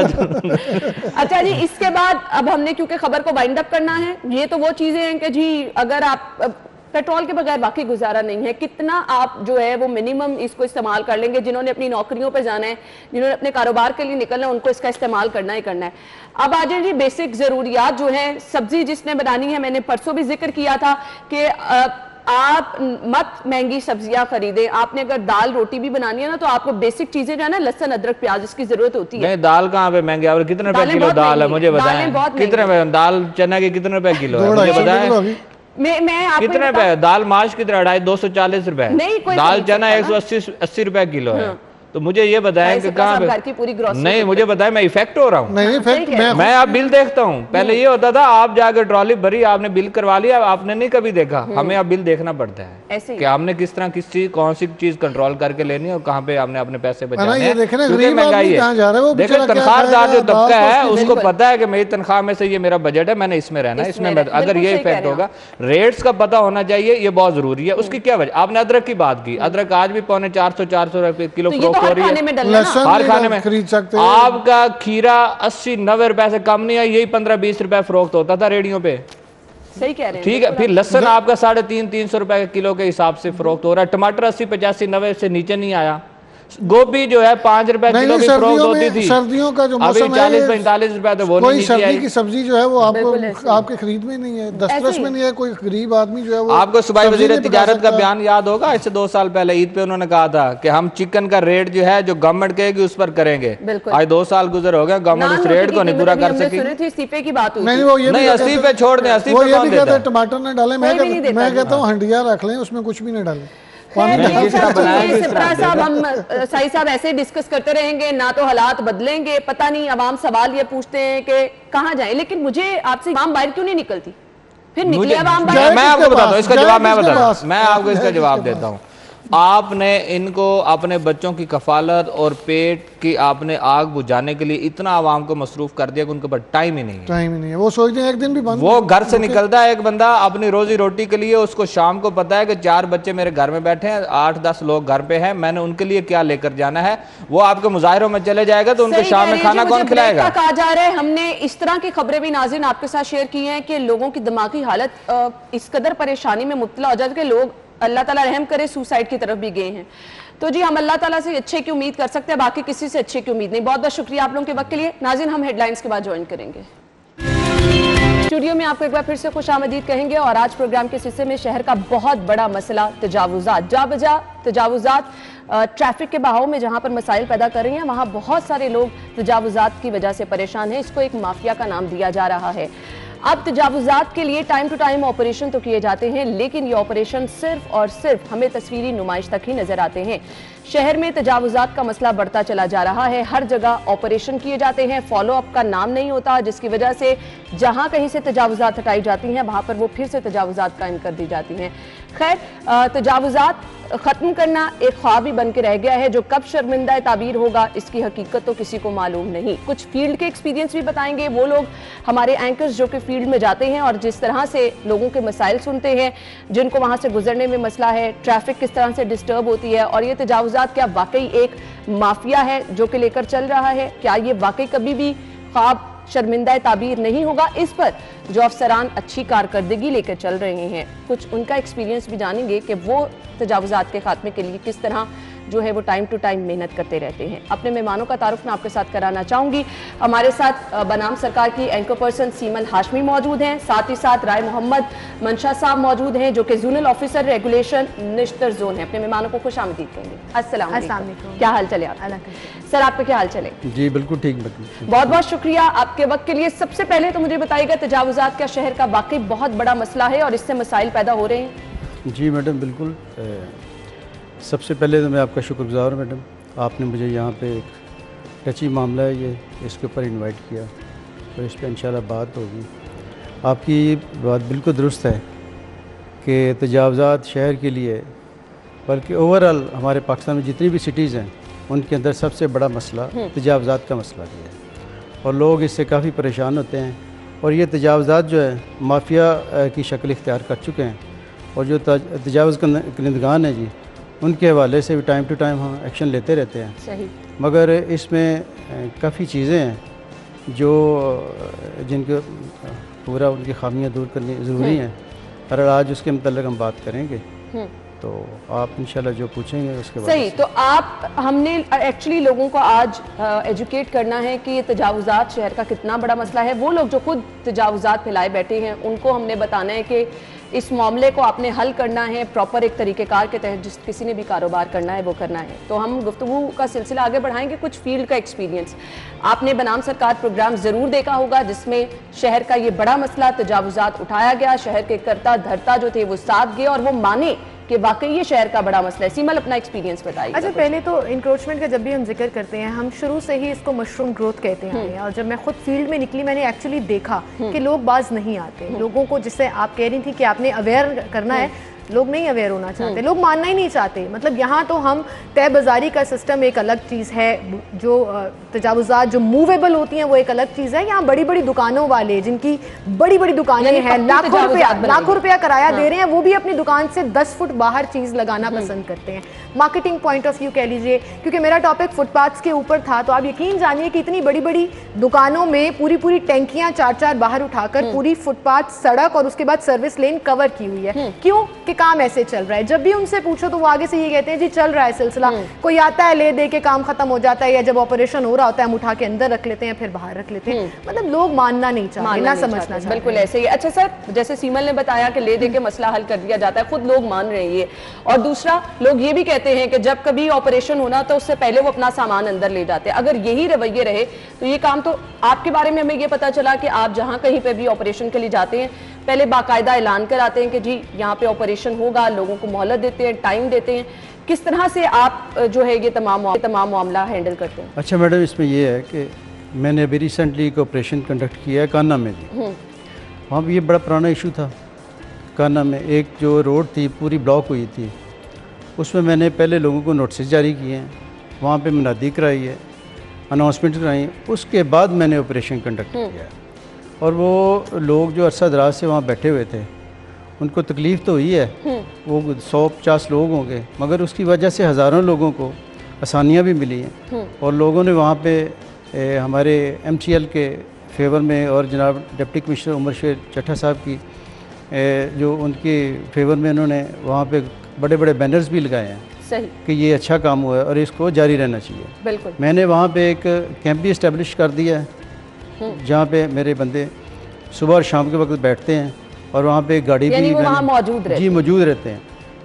अच्छा जी, इसके बाद अब हमने क्योंकि खबर को वाइंड अप करना है, ये तो वो चीजें हैं कि जी अगर आप पेट्रोल के बगैर बाकी गुजारा नहीं है, कितना आप जो है वो मिनिमम इसको इस्तेमाल कर लेंगे। जिन्होंने अपनी नौकरियों पर जाना है, जिन्होंने अपने कारोबार के लिए निकलना है, उनको इसका इस्तेमाल करना ही करना है। अब आ जाए जी बेसिक जरूरियात जो है, सब्जी जिसने बनानी है, मैंने परसों भी जिक्र किया था कि आप मत महंगी सब्जियां खरीदें। आपने अगर दाल रोटी भी बनानी है ना, तो आपको बेसिक चीजें जो है ना, लहसुन अदरक प्याज, इसकी जरूरत होती है। नहीं, दाल कहाँ पे महंगी है? कितने रुपए दालें किलो बहुत दाल है, महंगी मुझे हैं, दालें बताएं बहुत कितने रुपए दाल चना के कितने रुपए किलो है, मुझे बताएं मैं आपको कितने बताऊं? रुपए दाल माश कितने 240 रुपए, नहीं, कोई दाल खरीद चना सकता ना। 180 रुपए किलो है। तो मुझे ये बताएं कि कहाँ घर की पूरी पे, ग्रोसरी नहीं मुझे बताएं मैं इफेक्ट हो रहा हूँ। नहीं, फैक्ट मैं आप बिल देखता हूँ, पहले ये होता था आप जाकर ट्रॉली भरी, आपने बिल करवा लिया, आपने नहीं कभी देखा। हमें अब बिल देखना पड़ता है ऐसे ही। कि हमने किस तरह किस चीज कौन सी चीज कंट्रोल करके लेनी है और कहाँ पे हमने अपने पैसे बचाने ये हैं। देखें ना, क्योंकि गरीब महंगाई आदमी कहाँ जा रहा है, वो है। देखो बेचारा क्या तनख्वाहदार जो खाएगा, तबका दाल है तो उसको बिल्कुल। पता है कि मेरी तनख्वाह में से ये मेरा बजट है, मैंने इसमें रहना है, इसमें इसमें अगर बिल्कुल ये सही कह इफेक्ट रहे होगा। रेट्स का पता होना चाहिए, ये बहुत जरूरी है। उसकी क्या वजह, आपने अदरक की बात की, अदरक आज भी 450 रुपए किलो तो ये तो फरोख्त हो हर रही खाने है। में डलना ना। लहसुन हर खाने में खरीद सकते हैं। आपका खीरा 80-90 रुपए से कम नहीं है, यही 15-20 रुपए फरोख्त होता था रेडियो पे। सही कह रहे हैं। ठीक है, फिर लहसन आपका 350-300 रुपए के किलो के हिसाब से फरोख्त हो रहा है। टमाटर 80-85-90 से नीचे नहीं आया। गोभी जो है 5 रुपए नहीं, किलो की फरोख्त सर्दियों होती में, थी, सर्दियों का जो अभी मौसम है, 40-45 रुपए तो वो कोई नहीं सर्दी आई। की सब्जी जो है वो बिल्कुल ऐसे आपको ही। आपके खरीद में नहीं है, दस्तरस ऐसे ही। में नहीं है। कोई गरीब आदमी जो है वो आपको सुबह सब्जी वजीर नहीं पका तिजारत का सकता। बयान याद होगा, इससे 2 साल पहले ईद पे उन्होंने कहा था कि हम चिकन का रेट जो है जो गवर्नमेंट कहेगी उस पर करेंगे। बिल्कुल। आज 2 साल गुजर हो गए, गवर्नमेंट उस रेट को नहीं पूरा कर सकी। इस्तीफे की बात हुई नहीं, थी। वो ये भी नहीं, कहते 80 हैं- पे छोड़ दें, 80 वो पे ये कौन भी देता कहते हैं है? टमाटर न डालें। कोई भी नहीं देता मैं जी। कहता हूँ हंडिया रख लें, उसमें कुछ भी नहीं डालें। खैर, नहीं, ये जिस तरह सब बनाया चीजें जिस तरह सिप्रा साहब, देगा। हम साई साहब ऐसे डिस्कस करते रहेंगे ना, तो हालात बदलेंगे। पता नहीं, अवाम सवाल ये पूछते हैं कि कहाँ जाए, लेकिन मुझे आपसे अवाम बाहर क्यों नहीं निकलती? फिर निकले मुझे अवाम जाए बाहर। मैं आपको किसके बताता हूँ, पास? इसका जाए जवाब मैं किसके बताता पास? हूँ, मैं आपको इसका जाए जवाब किसके देता हूँ। आपने इनको अपने बच्चों की कफालत और पेट की आपने आग बुझाने के लिए इतना आवाम को मसरूफ कर दिया कि उनके पास टाइम ही नहीं है। टाइम ही नहीं है, वो सोचते हैं एक दिन भी बंद। वो घर से निकलता है एक बंदा अपनी रोजी रोटी के लिए, उसको शाम को पता है कि 4 बच्चे मेरे घर में बैठे हैं, 8-10 लोग घर पे हैं, मैंने उनके लिए क्या लेकर जाना है। वो आपके मुजाहिरों में चले जाएगा तो उनको सही शाम कह में रही है खाना जी, कौन मुझे खिलाएगा? ब्रेक तक आ जा रहे हैं। हमने इस तरह की खबरें भी नाज़रीन आपके साथ शेयर की हैं कि लोगों की दिमागी हालत इस कदर परेशानी में मुब्तला हो जाती है कि लोग, अल्लाह ताला रहम करे, सुसाइड की तरफ भी गए हैं। तो जी हम अल्लाह ताला से अच्छे की उम्मीद कर सकते हैं, बाकी किसी से अच्छे की उम्मीद नहीं। बहुत बहुत शुक्रिया आप लोगों के वक्त के लिए। नाज़रीन, हम हेडलाइंस के बाद ज्वाइन करेंगे। स्टूडियो में आपको एक बार फिर से खुश आमदीद कहेंगे और आज प्रोग्राम के हिस्से में शहर का बहुत बड़ा मसला तजावुजात, जाबजा तजावुजात, ट्रैफिक के बहाव में जहां पर मसाइल पैदा कर रही हैं, वहां बहुत सारे लोग तजावुजात की वजह से परेशान हैं। इसको एक माफिया का नाम दिया जा रहा है। अब तजावुजात के लिए टाइम टू टाइम ऑपरेशन तो किए जाते हैं, लेकिन ये ऑपरेशन सिर्फ और सिर्फ हमें तस्वीरी नुमाइश तक ही नजर आते हैं। शहर में तजावुजात का मसला बढ़ता चला जा रहा है। हर जगह ऑपरेशन किए जाते हैं, फॉलो अप का नाम नहीं होता, जिसकी वजह से जहां कहीं से तजावुजात हटाई जाती हैं वहां पर वो फिर से तजावुजात कायम कर दी जाती हैं। खैर, तजावुजात ख़त्म करना एक ख्वाब ही बन के रह गया है, जो कब शर्मिंदा ताबीर होगा इसकी हकीकत तो किसी को मालूम नहीं। कुछ फील्ड के एक्सपीरियंस भी बताएंगे वो लोग, हमारे एंकर्स जो कि फील्ड में जाते हैं और जिस तरह से लोगों के मसाइल सुनते हैं, जिनको वहाँ से गुजरने में मसला है, ट्रैफिक किस तरह से डिस्टर्ब होती है, और ये तजावुजात क्या वाकई एक माफिया है जो कि लेकर चल रहा है, क्या ये वाकई कभी भी ख्वाब शर्मिंदा ताबीर नहीं होगा। इस पर जो अफसरान अच्छी कारकर्दगी लेकर चल रहे हैं, कुछ उनका एक्सपीरियंस भी जानेंगे कि वो तजावुजात के खात्मे के लिए किस तरह जो है वो टाइम टू टाइम मेहनत करते रहते हैं। अपने मेहमानों का तारुफ मैं आपके साथ कराना चाहूँगी। हमारे साथ बनाम सरकार की एंकर पर्सन सीमल हाशमी मौजूद हैं, साथ ही साथ राय मोहम्मद मंशा साहब मौजूद हैं जो कि zonal officer regulation Nishtar zone है। अपने मेहमानों को खुश आमदीद कहेंगे। अस्सलाम वालेकुम, क्या हाल चले आप? सर आपका क्या हाल चले? जी बिल्कुल ठीक। बहुत बहुत शुक्रिया आपके वक्त के लिए। सबसे पहले तो मुझे बताइएगा, तजावुजात का शहर का वाकई बहुत बड़ा मसला है और इससे मसाइल पैदा हो रहे हैं। जी मैडम बिल्कुल। सबसे पहले तो मैं आपका शुक्रगुजार हूँ मैडम, आपने मुझे यहाँ पे एक टची मामला है ये, इसके ऊपर इनवाइट किया, तो इस पर इंशाल्लाह बात होगी। आपकी बात बिल्कुल दुरुस्त है कि तजावुजात शहर के लिए, बल्कि ओवरऑल हमारे पाकिस्तान में जितनी भी सिटीज़ हैं उनके अंदर सबसे बड़ा मसला तजावुजात का मसला भी है और लोग इससे काफ़ी परेशान होते हैं। और ये तजावुजात जो है माफिया की शक्ल इख्तियार कर चुके हैं और जो तजावुज़ करंदगान है जी, उनके हवाले से भी टाइम टू टाइम हम एक्शन लेते रहते हैं। सही। मगर इसमें काफ़ी चीज़ें हैं जो जिनके पूरा उनकी खामियां दूर करनी ज़रूरी हैं और आज उसके मतलब हम बात करेंगे, तो आप इंशाल्लाह जो पूछेंगे उसके बाद। सही। तो आप हमने एक्चुअली लोगों को आज एजुकेट करना है कि तजावुजात शहर का कितना बड़ा मसला है। वो लोग जो खुद तजावुजात फैलाए बैठे हैं उनको हमने बताना है कि इस मामले को आपने हल करना है प्रॉपर एक तरीक़ेकार के तहत। जिस किसी ने भी कारोबार करना है वो करना है। तो हम गुफ्तगू का सिलसिला आगे बढ़ाएंगे। कुछ फील्ड का एक्सपीरियंस आपने बनाम सरकार प्रोग्राम ज़रूर देखा होगा जिसमें शहर का ये बड़ा मसला तजावुजात उठाया गया, शहर के करता धरता जो थे वो साथ गए और वो माने कि वाकई ये शहर का बड़ा मसला है। सीमल अपना एक्सपीरियंस बताइए। अच्छा, पहले तो इंक्रोचमेंट का जब भी हम जिक्र करते हैं हम शुरू से ही इसको मशरूम ग्रोथ कहते हैं और जब मैं खुद फील्ड में निकली मैंने एक्चुअली देखा कि लोग बाज नहीं आते। लोगों को, जिससे आप कह रही थी कि आपने अवेयर करना है, लोग नहीं अवेयर होना चाहते, लोग मानना ही नहीं चाहते। मतलब यहाँ तो हम तय बाजारी का सिस्टम एक अलग चीज़ है, जो तजावुजात जो मूवेबल होती हैं वो एक अलग चीज़ है। यहाँ बड़ी बड़ी दुकानों वाले जिनकी बड़ी बड़ी दुकानें हैं, लाखों रुपया किराया दे रहे हैं, वो भी अपनी दुकान से 10 फुट बाहर चीज़ लगाना पसंद करते हैं। मार्केटिंग पॉइंट ऑफ व्यू कह लीजिए, क्योंकि मेरा टॉपिक फुटपाथ्स के ऊपर था, तो आप यकीन जानिए कि इतनी बड़ी बड़ी दुकानों में पूरी पूरी टैंकियाँ 4-4 बाहर उठाकर पूरी फुटपाथ, सड़क और उसके बाद सर्विस लेन कवर की हुई है। क्यों? कि काम ऐसे चल रहा है। जब भी उनसे पूछो तो वो आगे से ये कहते हैं जी चल रहा है सिलसिला, कोई आता है ले दे के काम खत्म हो जाता है, या जब ऑपरेशन हो रहा होता है हम उठा के अंदर रख लेते हैं फिर बाहर रख लेते हैं। मतलब लोग मानना नहीं चाहते, ना समझना चाहते। बिल्कुल ऐसे ही। अच्छा सर, जैसे सीमल ने बताया कि ले दे के मसला हल कर दिया जाता है, खुद लोग मान रहे हैं ये। और दूसरा, लोग ये भी कहते हैं कि जब कभी ऑपरेशन होना तो उससे पहले वो अपना सामान अंदर ले जाते हैं। अगर यही रवैये रहे तो ये काम तो आपके बारे में हमें ये पता चला कि आप जहाँ कहीं पे भी ऑपरेशन के लिए जाते हैं पहले बाकायदा ऐलान कराते हैं कि जी यहाँ पे ऑपरेशन होगा, लोगों को मोहलत देते हैं, टाइम देते हैं। किस तरह से आप जो है ये तमाम मामला हैंडल करते हैं? अच्छा मैडम, इसमें ये है कि मैंने अभी रिसेंटली एक ऑपरेशन कंडक्ट किया है कान्हा में भी। वहाँ भी ये बड़ा पुराना इशू था। कान्हा में एक जो रोड थी पूरी ब्लॉक हुई थी, उसमें मैंने पहले लोगों को नोटिस जारी किए हैं, वहाँ पे मुनादी कराई है, अनाउंसमेंट कराई, उसके बाद मैंने ऑपरेशन कंडक्ट किया। और वो लोग जो अरसा दराज से वहाँ बैठे हुए थे उनको तकलीफ़ तो हुई है, वो 100-50 लोग होंगे, मगर उसकी वजह से हज़ारों लोगों को आसानियाँ भी मिली हैं। और लोगों ने वहाँ पे हमारे MCL के फेवर में और जनाब डिप्टी कमिश्नर उमर शेर चट्ठा साहब की जो उनके फेवर में उन्होंने वहाँ पे बड़े बड़े बैनर्स भी लगाए हैं। सही। कि ये अच्छा काम हुआ है और इसको जारी रहना चाहिए। बिल्कुल। मैंने वहाँ पे एक कैंप भी इस्टेब्लिश कर दिया है जहाँ पे मेरे बंदे सुबह और शाम के वक्त बैठते हैं और वहाँ पे गाड़ी भी वहाँ मौजूद रहते हैं। जी मौजूद रहते हैं,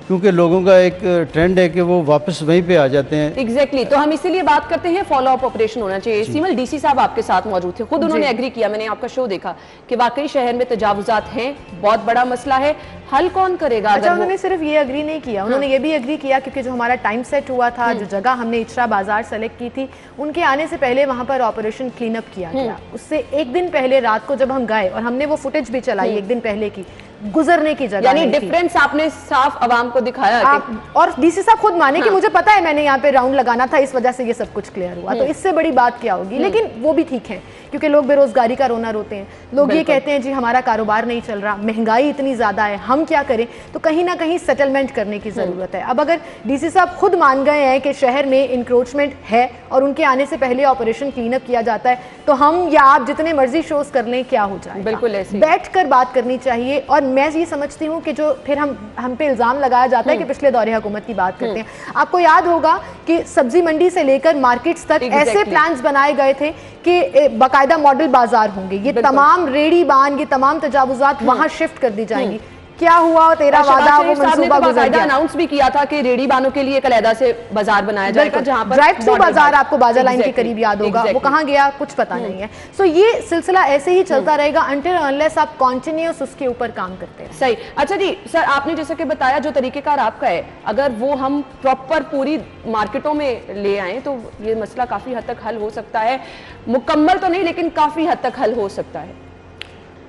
क्योंकि लोगों का एक ट्रेंड है कि वो वापस वहीं पे आ जाते हैं। एग्जैक्टली। तो हम इसीलिए बात करते हैं फॉलो अप ऑपरेशन होना चाहिए। सीमल, डीसी साहब आपके साथ मौजूद थे, खुद उन्होंने एग्री किया, मैंने आपका शो देखा कि वाकई शहर में तजावुजात हैं, बहुत बड़ा मसला है, हल कौन करेगा? अच्छा, उन्होंने सिर्फ ये एग्री नहीं किया, उन्होंने ये भी एग्री किया क्योंकि जो हमारा टाइम सेट हुआ था, जो जगह हमने इचरा बाजार सेलेक्ट की थी, उनके आने से पहले वहाँ पर ऑपरेशन क्लीन अप किया गया। उससे एक दिन पहले रात को जब हम गए और हमने वो फुटेज भी चलाई एक दिन पहले की, गुजरने की जगह यानी डिफरेंस आपने साफ आवाम को दिखाया। और डीसी साहब खुद माने कि मुझे पता है मैंने यहाँ पे राउंड लगाना था, इस वजह से ये सब कुछ क्लियर हुआ। तो इससे बड़ी बात क्या होगी? लेकिन वो भी ठीक है क्योंकि लोग बेरोजगारी का रोना रोते हैं, लोग ये कहते हैं जी हमारा कारोबार नहीं चल रहा, महंगाई इतनी ज्यादा है, हम क्या करें? तो कहीं ना कहीं सेटलमेंट करने की जरूरत है। अब अगर डीसी साहब खुद मान गए हैं कि शहर में इंक्रोचमेंट है और उनके आने से पहले ऑपरेशन क्लीन अप किया जाता है, तो हम या आप जितने मर्जी शोज कर लें क्या हो जाए? बिल्कुल ऐसे बैठ कर बात करनी चाहिए और मैं ये समझती हूँ कि जो फिर हम पे इल्ज़ाम लगाया जाता है कि पिछले दौरे हुकूमत की बात करते हैं। आपको याद होगा कि सब्जी मंडी से लेकर मार्केट्स तक ऐसे प्लान्स बनाए गए थे कि बाकायदा मॉडल बाजार होंगे, ये तमाम रेडी बान, ये तमाम तजावुजात वहाँ शिफ्ट कर दी जाएंगी। क्या हुआ? तेरा वादा वो मंसूबा गुजर गया। अनाउंस भी किया था कि रेडी बानों के लिए एक अलहदा से बाजार बनाया जाएगा, जहां पर ड्राइव थ्रू बाजार आपको बाजार लाइन के करीब याद होगा, वो कहाँ गया कुछ पता नहीं है। सो ये सिलसिला ऐसे ही चलता रहेगा अनटिल अनलेस आप कॉन्टिन्यूस उसके ऊपर काम करते हैं। सही। अच्छा जी सर, आपने जैसा कि बताया जो तरीकेकार आपका है, अगर वो हम प्रॉपर पूरी मार्केटों में ले आए तो ये मसला काफी हद तक हल हो सकता है, मुकम्मल तो नहीं लेकिन काफी हद तक हल हो सकता है।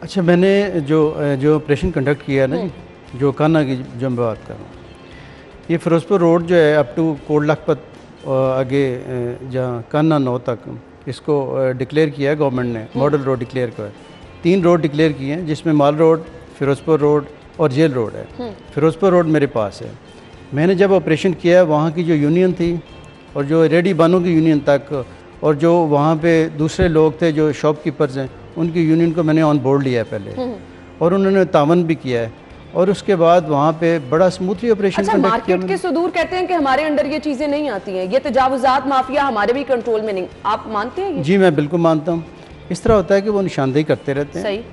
अच्छा, मैंने जो ऑपरेशन कंडक्ट किया ना जी, जो कान्ना की जो मैं बात कर रहा हूँ, ये फिरोजपुर रोड जो है अप टू कोट लखपत आगे जहाँ कान्ना 9 तक, इसको डिक्लेयर किया है गवर्नमेंट ने, मॉडल रोड डिक्लेयर किया है। 3 रोड डिक्लेयर किए हैं जिसमें माल रोड, फिरोजपुर रोड और जेल रोड है। फिरोजपुर रोड मेरे पास है। मैंने जब ऑपरेशन किया वहाँ की जो यूनियन थी और जो रेडी बानों की यूनियन तक और जो वहाँ पे दूसरे लोग थे जो शॉपकीपर्स हैं, उनकी यूनियन को मैंने ऑन बोर्ड लिया है पहले, और उन्होंने तावन भी किया है, और उसके बाद वहाँ पे बड़ा स्मूथली ऑपरेशन अच्छा, मार्केट के सुदूर कहते हैं कि हमारे अंडर ये चीजें नहीं आती हैं, ये तजावुजात माफिया हमारे भी कंट्रोल में नहीं, आप मानते हैं ये? जी मैं बिल्कुल मानता हूँ। इस तरह होता है कि वो निशानदेही करते रहते हैं। सही।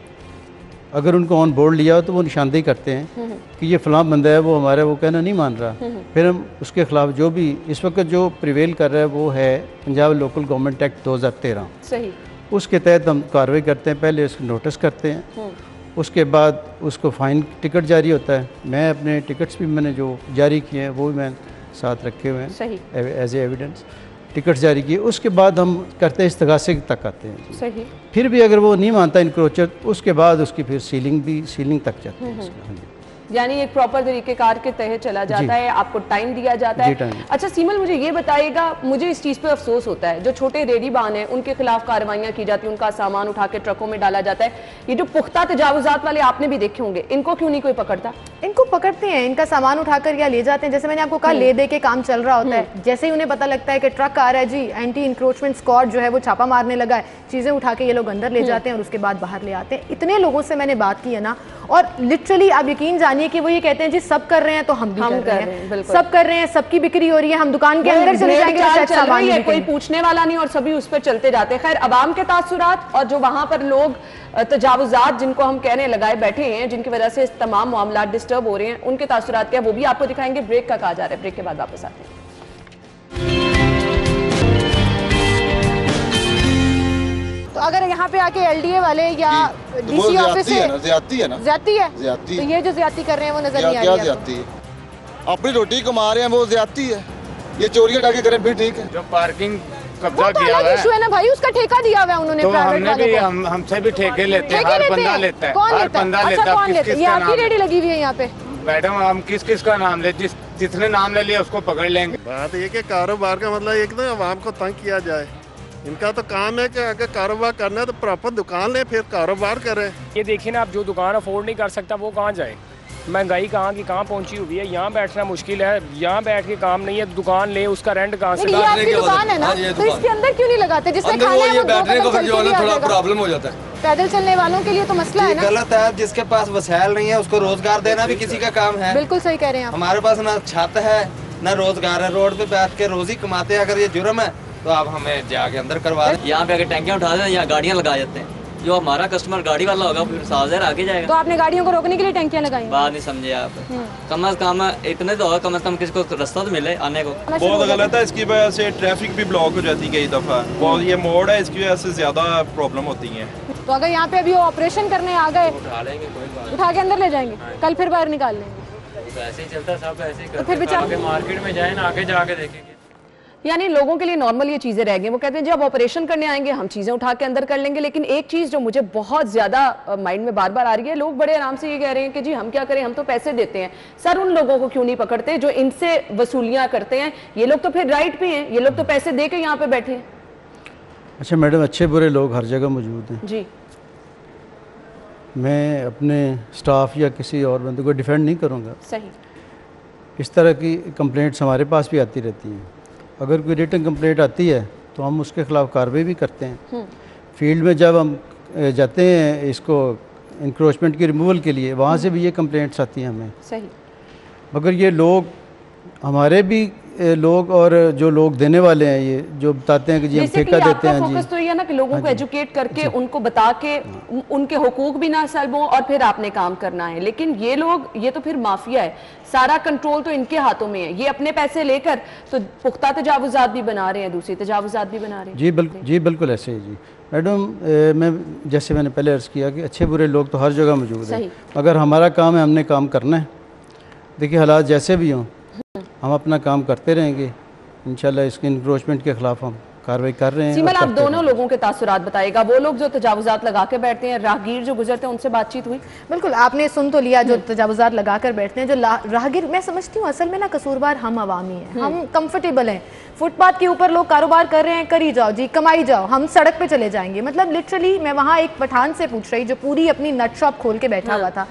अगर उनको ऑन बोर्ड लिया हो तो वो निशानदेही करते हैं कि ये फलां बंदा है, वो हमारा वो कहना नहीं मान रहा, फिर हम उसके खिलाफ जो भी इस वक्त जो प्रिवेल कर रहा है वो है पंजाब लोकल गवर्नमेंट एक्ट 2013। सही। उसके तहत हम कार्रवाई करते हैं। पहले उसको नोटिस करते हैं, उसके बाद उसको फाइन टिकट जारी होता है। मैं अपने टिकट्स भी मैंने जो जारी किए हैं वो भी मैं साथ रखे हुए हैं एज ए एविडेंस, टिकट्स जारी किए। उसके बाद हम करते हैं इस्तगासे तक आते हैं। सही। फिर भी अगर वो नहीं मानता इनक्रोचर, उसके बाद उसकी फिर सीलिंग तक जाती है। यानी एक प्रॉपर तरीकेकार के तहत चला जाता है, आपको टाइम दिया जाता है। अच्छा सीमल, मुझे ये बताइएगा, मुझे इस चीज़ पे अफसोस होता है जो छोटे रेडी बान हैं उनके खिलाफ कार्रवाइयाँ की जाती हैं, उनका सामान उठा के ट्रकों में डाला जाता है। ये जो पुख्ता तजावुजात वाले आपने भी देखे होंगे, इनको क्यों नहीं कोई पकड़ता? इनको पकड़ते हैं, इनका सामान उठाकर या ले जाते हैं। जैसे मैंने आपको कहा, ले दे के काम चल रहा होता है। जैसे ही उन्हें पता लगता है कि ट्रक आ रहा है जी, एंटी इंक्रोचमेंट स्क्वाड जो है वो छापा मारने लगा है, चीज़ें उठा के ये लोग अंदर ले जाते हैं और उसके बाद बाहर ले आते हैं। इतने लोगों से मैंने बात की है ना, और लिटरली आप यकीन जानिए कि वो ये कहते हैं जी सब कर रहे हैं तो हम भी कर रहे हैं, सब कर रहे हैं, सबकी बिक्री हो रही है, हम दुकान के अंदर चले जाएंगे, कोई पूछने वाला नहीं और सभी उस पर चलते जाते हैं। खैर, अवाम के तासुरात और जो वहां पर लोग तजावुजात जिनको हम कहने लगाए बैठे हैं, जिनकी वजह से तमाम मामला डिस्टर्ब हो रहे हैं, उनके तासुरात क्या वो भी आपको दिखाएंगे। ब्रेक का कहा जा रहा है, ब्रेक के बाद वापस आते हैं। तो अगर यहाँ पे आके एलडीए वाले या डीसी ऑफिस से ज्यादती है ना, ज्यादती है, तो ये जो ज्यादती कर रहे हैं वो नजर नहीं आ रही है। ज्यादती है, अपनी रोटी कमा रहे हैं वो ज्यादती है। ये चोरियां डाके करें फिर ठीक है। जो पार्किंग कब्जा किया हुआ है, इशू है ना भाई, उसका ठेका दिया हुआ है उन्होंने, तो प्राइवेट वालों को। हमसे भी ठेके लेते हैं, हर बंदा लेता है। कौन हर लेता है? बंदा अच्छा, लेता कौन लेता है? ये आपकी रेडी है। लगी हुई है यहाँ पे मैडम, हम किस किस का नाम ले, जिसने नाम ले लिया उसको पकड़ लेंगे। बात ये कि कारोबार का मतलब एक ना आवाम को तंग किया जाए। इनका तो काम है कि अगर कारोबार करना है तो प्रॉपर दुकान ले, फिर कारोबार करें। ये देखिए ना, आप जो दुकान अफोर्ड नहीं कर सकता वो कहाँ जाए? महंगाई कहाँ की कहाँ पहुंची हुई है, यहाँ बैठना मुश्किल है, यहाँ बैठ के काम नहीं है, दुकान ले, उसका रेंट कहाँ से? ये आपकी दुकान है ना, तो इसके अंदर क्यों नहीं लगाते? जिसने खाना है वो बैठने को फिर जो है ना थोड़ा प्रॉब्लम हो जाता है। पैदल चलने वालों के लिए तो मसला है ना। गलत है, जिसके पास वसाइल नहीं है उसको रोजगार देना भी किसी का काम है। बिल्कुल सही कह रहे हैं आप। हमारे पास ना छत है ना रोजगार है, रोड पे बैठ के रोजी कमाते हैं। अगर ये जुर्म है तो आप हमें जाके अंदर करवा दें। यहाँ पे अगर टैंकियाँ उठा दें, यहाँ गाड़ियाँ लगा जाते हैं, जो हमारा कस्टमर गाड़ी वाला होगा फिर 1000 आगे जाएगा। तो आपने गाड़ियों को रोकने के लिए टैंकियाँ लगाई? बात नहीं समझे आप। कम से कम इतने तो होगा, कम से कम किसको रास्ता तो मिले आने को। बहुत गलत है, इसकी वजह से ट्रैफिक भी ब्लॉक हो जाती है कई दफ़ा। बहुत ये मोड़ है, इसकी वजह से ज़्यादा प्रॉब्लम होती है। तो अगर यहाँ पे अभी वो ऑपरेशन करने आ गए, उठा लेंगे, कोई बात उठा के अंदर ले जाएंगे, कल फिर बाहर निकाल लेंगे। ऐसे ही चलता है, सब ऐसे ही तो फिर बेचारे मार्केट में जाए ना, आगे जाके देखेंगे। यानी लोगों के लिए नॉर्मल ये चीज़ें रह गई। वो कहते हैं जब ऑपरेशन करने आएंगे हम चीज़ें उठा के अंदर कर लेंगे। लेकिन एक चीज़ जो मुझे बहुत ज़्यादा माइंड में बार बार आ रही है, लोग बड़े आराम से ये कह रहे हैं कि जी हम क्या करें, हम तो पैसे देते हैं। सर, उन लोगों को क्यों नहीं पकड़ते जो इनसे वसूलियाँ करते हैं? ये लोग तो फिर राइट पे हैं, ये लोग तो पैसे दे के यहाँ पे बैठे हैं। अच्छा मैडम, अच्छे बुरे लोग हर जगह मौजूद हैं जी। मैं अपने स्टाफ या किसी और बंदे को डिफेंड नहीं करूँगा। सही। इस तरह की कंप्लेंट्स हमारे पास भी आती रहती हैं। अगर कोई रिटन कंप्लेंट आती है तो हम उसके ख़िलाफ़ कार्रवाई भी करते हैं। फील्ड में जब हम जाते हैं इसको इंक्रोचमेंट की रिमूवल के लिए, वहाँ से भी ये कंप्लेंट्स आती हैं हमें। सही। मगर ये लोग हमारे भी लोग और जो लोग देने वाले हैं ये जो बताते हैं कि जी हम ठेका देते हैं। फोकस तो ये है ना कि लोगों को एजुकेट करके उनको बता के उनके हुकूक भी ना सल्ब हों और फिर आपने काम करना है। लेकिन ये लोग, ये तो फिर माफिया है, सारा कंट्रोल तो इनके हाथों में है। ये अपने पैसे लेकर तो पुख्ता तजावुजात भी बना रहे हैं, दूसरी तजावुजात भी बना रहे हैं। जी बिल्कुल ऐसे ही जी मैडम। मैं जैसे मैंने पहले अर्ज़ किया कि अच्छे बुरे लोग तो हर जगह मौजूद हैं, अगर हमारा काम है हमने काम करना है। देखिए हालात जैसे भी हों हम अपना काम करते रहेंगे, इंशाल्लाह इसके इंक्रोचमेंट के खिलाफ हम कार्रवाई कर रहे हैं। सीमल, आप दोनों लोगों के तासुरात बताइएगा, वो लोग जो तजावुजात लगा के बैठते हैं, राहगीर जो गुजरते हैं, उनसे बातचीत हुई? बिल्कुल, आपने सुन तो लिया, जो तजावुजात लगा कर बैठते हैं, जो राहगीर, मैं समझती हूँ असल में ना कसूरबार हम अवामी हैं, हम कंफर्टेबल हैं, फुटपाथ के ऊपर लोग कारोबार कर रहे हैं, करी जाओ जी, कमाई जाओ, हम सड़क पे चले जाएंगे। मतलब लिटरली मैं वहाँ एक पठान से पूछ रही जो पूरी अपनी नट शॉप खोल के बैठा हुआ था,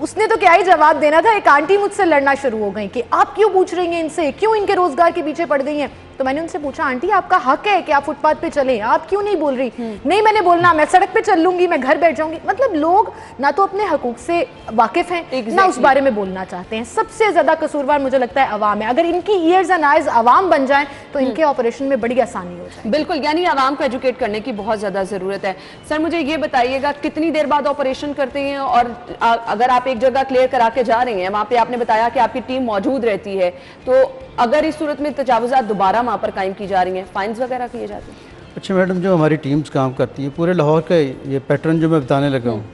उसने तो क्या ही जवाब देना था। एक आंटी मुझसे लड़ना शुरू हो गई कि आप क्यों पूछ रही हैं इनसे, क्यों इनके रोजगार के पीछे पड़ गई हैं। तो मैंने उनसे पूछा, आंटी आपका हक है कि आप फुटपाथ पे चलें, आप क्यों नहीं बोल रही? नहीं मैंने बोलना, मैं सड़क पे चल लूंगी, मैं घर बैठ जाऊंगी। मतलब लोग ना तो अपने हकूक से वाकिफ हैं ना उस बारे में बोलना चाहते हैं। सबसे ज्यादा कसूरवार मुझे लगता है अवाम है। अगर इनकी ईयर्स एंड आइज अवाम बन जाए तो इनके ऑपरेशन में बड़ी आसानी हो जाए। बिल्कुल, यानी अवाम को एजुकेट करने की बहुत ज्यादा जरूरत है। सर मुझे ये बताइएगा कितनी देर बाद ऑपरेशन करते हैं, और अगर आप एक जगह क्लियर करा के जा रहे हैं, वहाँ पे आपने बताया कि आपकी टीम मौजूद रहती है, तो अगर इस सूरत में तजावुजात दोबारा वहाँ पर कायम की जा रही हैं, फाइन्स वगैरह किए जाते हैं? अच्छा मैडम, जो हमारी टीम्स काम करती हैं पूरे लाहौर का ये पैटर्न जो मैं बताने लगा हूँ,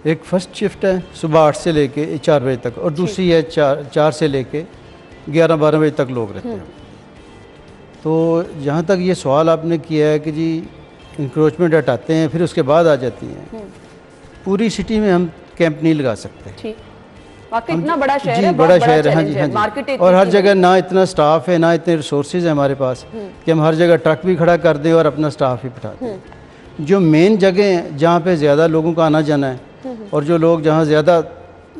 एक फर्स्ट शिफ्ट है सुबह 8 से लेके 4 बजे तक, और दूसरी है 4 से लेके 11-12 बजे तक लोग रहते हैं। तो जहाँ तक ये सवाल आपने किया है कि जी इंक्रोचमेंट हटाते हैं फिर उसके बाद आ जाती हैं, पूरी सिटी में हम कैंप नहीं लगा सकते। इतना बड़ा शहर जी, है, बड़ा शहर है, हाँ जी, मार्केट, और हर जगह ना इतना स्टाफ है ना इतने रिसोर्सेज है हमारे पास कि हम हर जगह ट्रक भी खड़ा कर दें और अपना स्टाफ भी बिठा दें। जो मेन जगह हैं जहाँ पे ज़्यादा लोगों का आना जाना है और जो लोग जहाँ ज़्यादा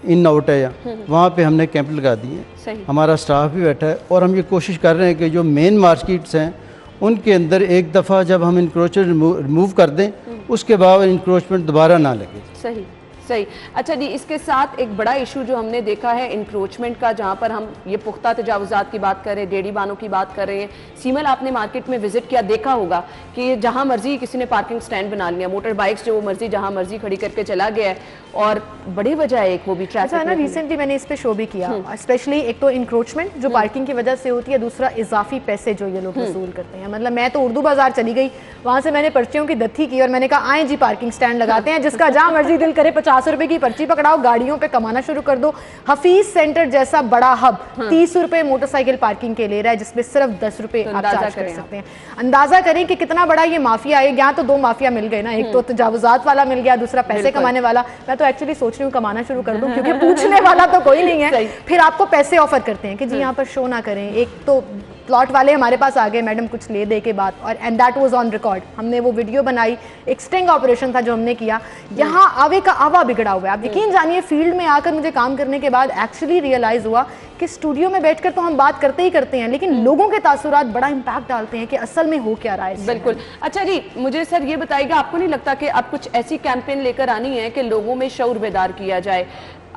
इन आउट है वहाँ पे हमने कैंप लगा दिए, हमारा स्टाफ भी बैठा है, और हम ये कोशिश कर रहे हैं कि जो मेन मार्केट्स हैं उनके अंदर एक दफ़ा जब हम इंक्रोचमेंट रिमूव कर दें उसके बाद इंक्रोचमेंट दोबारा ना लगे। सही सही। अच्छा जी, इसके साथ एक बड़ा इशू जो हमने देखा है इंक्रोचमेंट का, जहाँ पर हम ये पुख्ता तजावुजात की बात कर रहे हैं, डेढ़ी बानों की बात कर रहे हैं। सीमल, आपने मार्केट में विजिट किया, देखा होगा कि जहाँ मर्जी किसी ने पार्किंग स्टैंड बना लिया, मोटर बाइक्स जो मर्जी जहाँ मर्जी खड़ी करके चला गया है, और बड़ी वजह है एक वो भी ट्रैफिक ना। रिसेंटली मैंने इस पे शो भी किया, स्पेशली एक तो इंक्रोचमेंट जो पार्किंग की वजह से होती है, दूसरा इजाफी पैसे जो ये लोग वसूल करते हैं। मतलब मैं तो उर्दू बाजार चली गई, वहाँ से मैंने पर्चियों की दत्थी की और मैंने कहा आए जी पार्किंग स्टैंड लगाते हैं, जिसका जहाँ मर्जी दिल करे 50 रुपए की पर्ची पकड़ाओ, गाड़ियों पे कमाना शुरू कर दो। हफीज सेंटर जैसा बड़ा हब 30 रुपए मोटरसाइकिल पार्किंग के ले रहा है, जिसमें सिर्फ 10 रुपए आप चार्ज कर सकते हैं। अंदाजा करें कि कितना बड़ा ये माफिया है। यहाँ तो 2 माफिया मिल गए ना, एक तो तजावुजात वाला मिल गया, दूसरा पैसे कमाने वाला। मैं तो एक्चुअली सोच रही हूँ कमाना शुरू कर दूं, क्योंकि पूछने वाला तो कोई नहीं है। फिर आपको पैसे ऑफर करते हैं कि जी यहाँ पर शो ना करें। एक तो प्लॉट वाले हमारे पास आ गए, मैडम कुछ ले दे के बाद, और and that was on record. हमने वो वीडियो बनाई, एक स्टिंग ऑपरेशन था जो हमने किया। यहाँ आवे का आवा बिगड़ा हुआ है। आप यकीन जानिए, फील्ड में आकर मुझे काम करने के बाद एक्चुअली रियलाइज हुआ कि स्टूडियो में बैठकर तो हम बात करते ही करते हैं, लेकिन लोगों के तासुरात बड़ा इम्पैक्ट डालते हैं कि असल में हो क्या रहा है। बिल्कुल। अच्छा जी, मुझे सर ये बताइएगा, आपको नहीं लगता कि अब कुछ ऐसी कैंपेन लेकर आनी है कि लोगों में शऊर बेदार किया जाए?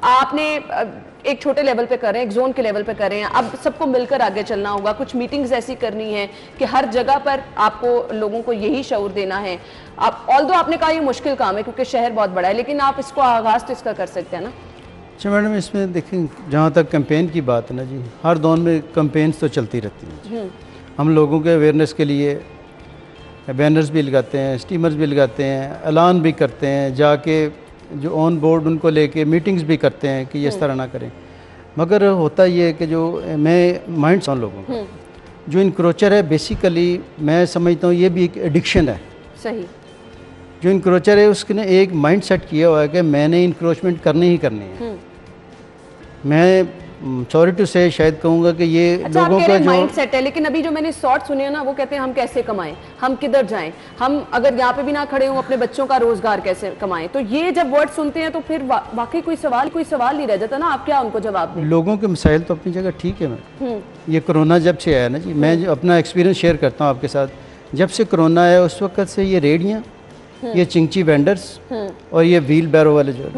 आपने एक छोटे लेवल पे कर रहे हैं, एक जोन के लेवल पे कर रहे हैं, अब सबको मिलकर आगे चलना होगा। कुछ मीटिंग्स ऐसी करनी है कि हर जगह पर आपको लोगों को यही शऊर देना है। आप ऑल्दो आपने कहा ये मुश्किल काम है क्योंकि शहर बहुत बड़ा है, लेकिन आप इसको आगाज तो इसका कर सकते हैं ना। अच्छा मैडम, इसमें देखें जहाँ तक कैंपेन की बात है ना जी, हर दौर में कैंपेन्स तो चलती रहती हैं। हम लोगों के अवेयरनेस के लिए बैनर्स भी लगाते हैं, स्टीमर्स भी लगाते हैं, ऐलान भी करते हैं, जाके जो ऑन बोर्ड उनको लेके मीटिंग्स भी करते हैं कि इस तरह ना करें। मगर होता ये है कि जो मैं माइंड्स ऑन लोगों का जो इंक्रोचर है, बेसिकली मैं समझता हूँ ये भी एक एडिक्शन है। सही। जो इंक्रोचर है उसने एक माइंड सेट किया हुआ है कि मैंने इंक्रोचमेंट करनी ही करनी है। मैं सॉरी टू से शायद कहूँगा कि ये लोगों का जो माइंड सेट है, लेकिन अभी जो मैंने शॉर्ट सुने हैं ना, वो कहते हैं हम कैसे कमाएं, हम किधर जाएं, हम अगर यहाँ पे भी ना खड़े हों अपने बच्चों का रोजगार कैसे कमाएं। तो ये जब वर्ड सुनते हैं तो फिर वाकई कोई सवाल नहीं रह जाता ना, आप क्या उनको जवाब दें? लोगों के मसाइल तो अपनी जगह ठीक है। मैं ये कोरोना जब से आया ना जी, मैं अपना एक्सपीरियंस शेयर करता हूँ आपके साथ। जब से कोरोना आया उस वक्त से ये रेहड़ियाँ ये चिंची वेंडर्स और ये व्हील बैरो वाले जो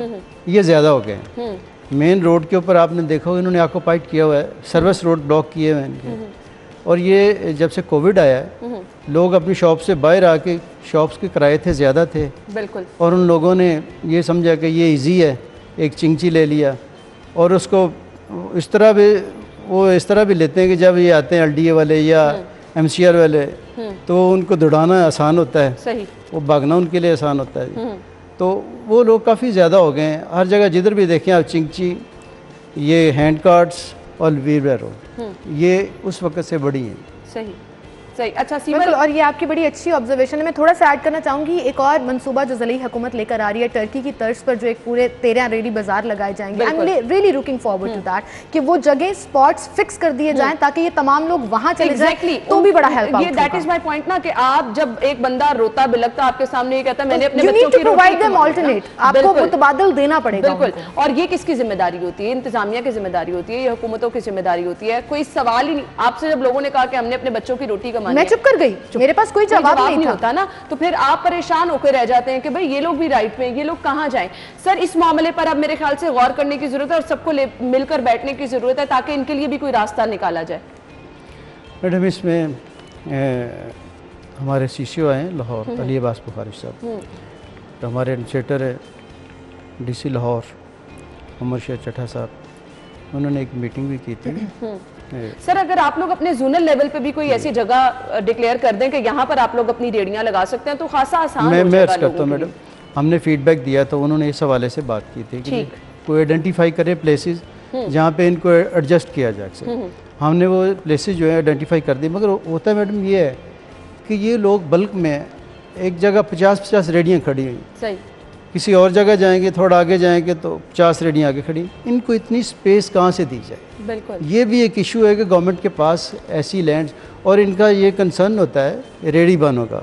ये ज़्यादा हो गए हैं। मेन रोड के ऊपर आपने देखा हो इन्होंने ऑक्युपाइड किया हुआ है, सर्विस रोड ब्लॉक किए हुए हैं इनके। और ये जब से कोविड आया है लोग अपनी शॉप से बाहर आके, शॉप्स के किराए थे ज़्यादा थे बिल्कुल, और उन लोगों ने ये समझा कि ये इजी है, एक चिंची ले लिया और उसको इस तरह भी वो इस तरह भी लेते हैं कि जब ये आते हैं LDA वाले या MCR वाले तो उनको दौड़ाना आसान होता है, सही, वो भागना उनके लिए आसान होता है। तो वो लोग काफ़ी ज़्यादा हो गए हैं, हर जगह जिधर भी देखें आप चिंची, ये हैंड कार्ड्स और व्हील बैरो ये उस वक्त से बड़ी हैं। सही सही। अच्छा बिल्कुल, और ये आपकी बड़ी अच्छी ऑब्जर्वेशन है। मैं थोड़ा सा ऐड करना चाहूँगी, एक और मंसूबा जो ज़लई हुकूमत लेकर आ रही है टर्की की तर्ज पर, जो एक पूरे 13 रेडी बाजार लगाए जाएंगे। I am really looking forward to that कि वो जगह स्पॉट्स फिक्स कर दिए जाएं ताकि ये तमाम लोग वहाँ चले जाएं, तो भी बड़ा हेल्प ये दैट इज माय पॉइंट ना, कि आप जब एक बंदा रोता बिलकता आपके सामने ये कहता है मैंने अपने बच्चों की रोटी प्रोवाइड देम अल्टरनेट, आपको मुतबादिल देना पड़ेगा। बिल्कुल, और ये किसकी जिम्मेदारी होती है? इंतजामिया की जिम्मेदारी होती है, ये हुकूमतों की जिम्मेदारी होती है। कोई सवाल ही नहीं आपसे, जब लोगों ने कहा कि हमने अपने बच्चों की रोटी कमानी, मैं चुप कर गई, मेरे पास कोई जवाब नहीं होता ना, तो फिर आप परेशान होकर रह जाते हैं कि भाई ये लोग भी राइट पे हैं, ये लोग कहाँ जाएं। सर इस मामले पर अब मेरे ख्याल से गौर करने की जरूरत है और सबको मिलकर बैठने की जरूरत है ताकि इनके लिए भी कोई रास्ता निकाला जाए। मैडम इसमें हमारे CCO आए हैं लाहौर, अली अब्बास बुखारी साहब, तो हमारे एडमिनिस्ट्रेटर है DC लाहौर उमर शेर चट्टा साहब, उन्होंने एक मीटिंग भी की थी। सर अगर आप लोग अपने जोनल लेवल पे भी कोई ऐसी जगह डिक्लेयर कर दें कि यहाँ पर आप लोग अपनी रेडियाँ लगा सकते हैं तो खासा आसान हो जाएगा। मैं अर्ज करता हूँ मैडम, हमने फीडबैक दिया तो उन्होंने इस हवाले से बात की थी कि कोई आइडेंटिफाई करे प्लेसेस जहाँ पे इनको एडजस्ट किया जा सके। हमने वो प्लेसेस जो है आइडेंटिफाई कर दी, मगर होता है मैडम ये है कि ये लोग बल्क में एक जगह 50-50 रेडियाँ खड़ी हुई, सही, किसी और जगह जाएंगे थोड़ा आगे जाएंगे तो 50 रेडियाँ आगे खड़ी, इनको इतनी स्पेस कहाँ से दी जाए? बिल्कुल, ये भी एक इशू है कि गवर्नमेंट के पास ऐसी लैंड, और इनका ये कंसर्न होता है रेडी बानों का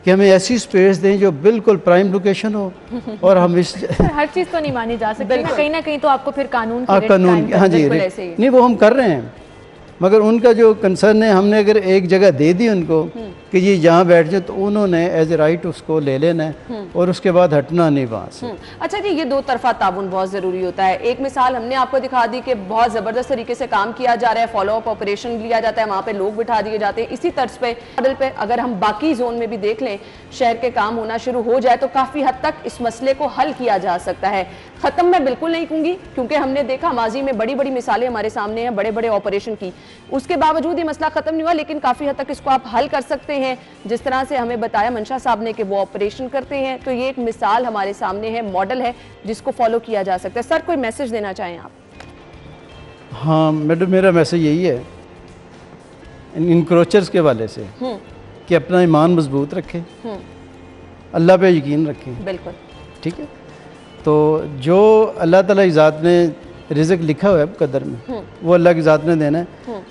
कि हमें ऐसी स्पेस दें जो बिल्कुल प्राइम लोकेशन हो और हम इस हर चीज़ तो नहीं मानी जा सकती, कहीं ना कहीं तो आपको फिर कानून हाँ जी नहीं वो हम कर रहे हैं, मगर उनका जो कंसर्न है हमने अगर एक जगह दे दी उनको कि ये जहाँ बैठ जाए तो उन्होंने एज ए राइट उसको ले लेना है और उसके बाद हटना नहीं वहाँ से। अच्छा जी, ये दो तरफा ताउन बहुत ज़रूरी होता है। एक मिसाल हमने आपको दिखा दी कि बहुत ज़बरदस्त तरीके से काम किया जा रहा है, फॉलो अप ऑपरेशन लिया जाता है, वहाँ पे लोग बिठा दिए जाते हैं। इसी तर्ज पे मॉडल पे अगर हम बाकी जोन में भी देख लें, शहर के काम होना शुरू हो जाए तो काफ़ी हद तक इस मसले को हल किया जा सकता है। ख़त्म मैं बिल्कुल नहीं कहूँगी क्योंकि हमने देखा माजी में बड़ी बड़ी मिसालें हमारे सामने हैं बड़े बड़े ऑपरेशन की, उसके बावजूद ये मसला ख़त्म नहीं हुआ, लेकिन काफ़ी हद तक इसको आप हल कर सकते हैं जिस तरह से हमें बताया मंशा साहब ने कि वो ऑपरेशन करते हैं। तो ये एक मिसाल हमारे सामने है, मॉडल है जिसको फॉलो किया जा सकता है। सर कोई मैसेज देना चाहें आप? हाँ मैडम, मेरा मैसेज यही है इनक्रोचर्स के वाले से कि अपना ईमान मजबूत रखें, अल्लाह पे यकीन रखें। बिल्कुल ठीक है, तो जो अल्लाह ताला की ज़ात ने रिज़्क लिखा हुआ है कदर में वो अल्लाह की ज़ात ने देना है।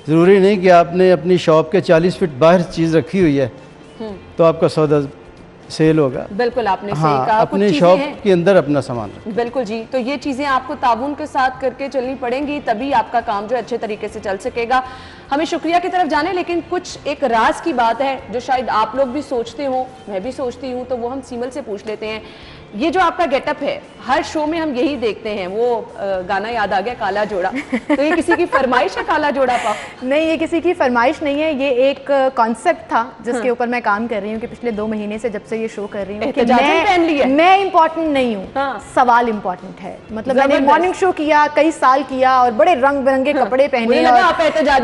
ज़रूरी नहीं कि आपने अपनी शॉप के 40 फीट बाहर चीज़ रखी हुई है तो आपका सौदा सेल होगा। बिल्कुल आपने हाँ, सही कहा, अपनी शॉप के अंदर अपना सामान रखें। बिल्कुल जी, तो ये चीज़ें आपको ताउन के साथ करके चलनी पड़ेंगी, तभी आपका काम जो अच्छे तरीके से चल सकेगा। हमें शुक्रिया की तरफ जाने, लेकिन कुछ एक राज की बात है जो शायद आप लोग भी सोचते हो, मैं भी सोचती हूँ, तो वो हम सीमल से पूछ लेते हैं। ये जो आपका गेटअप है, हर शो में हम यही देखते हैं, वो गाना याद आ गया काला जोड़ा, तो ये किसी की फरमाइश है काला जोड़ा पा? नहीं, ये किसी की फरमाइश नहीं है, ये एक कॉन्सेप्ट था जिसके ऊपर मैं काम कर रही हूँ कि पिछले 2 महीने से जब से ये शो कर रही हूँ कि मैं इम्पोर्टेंट नहीं हूँ, सवाल इम्पोर्टेंट है। मतलब मैंने मॉर्निंग शो किया, कई साल किया और बड़े रंग बिरंगे कपड़े पहने,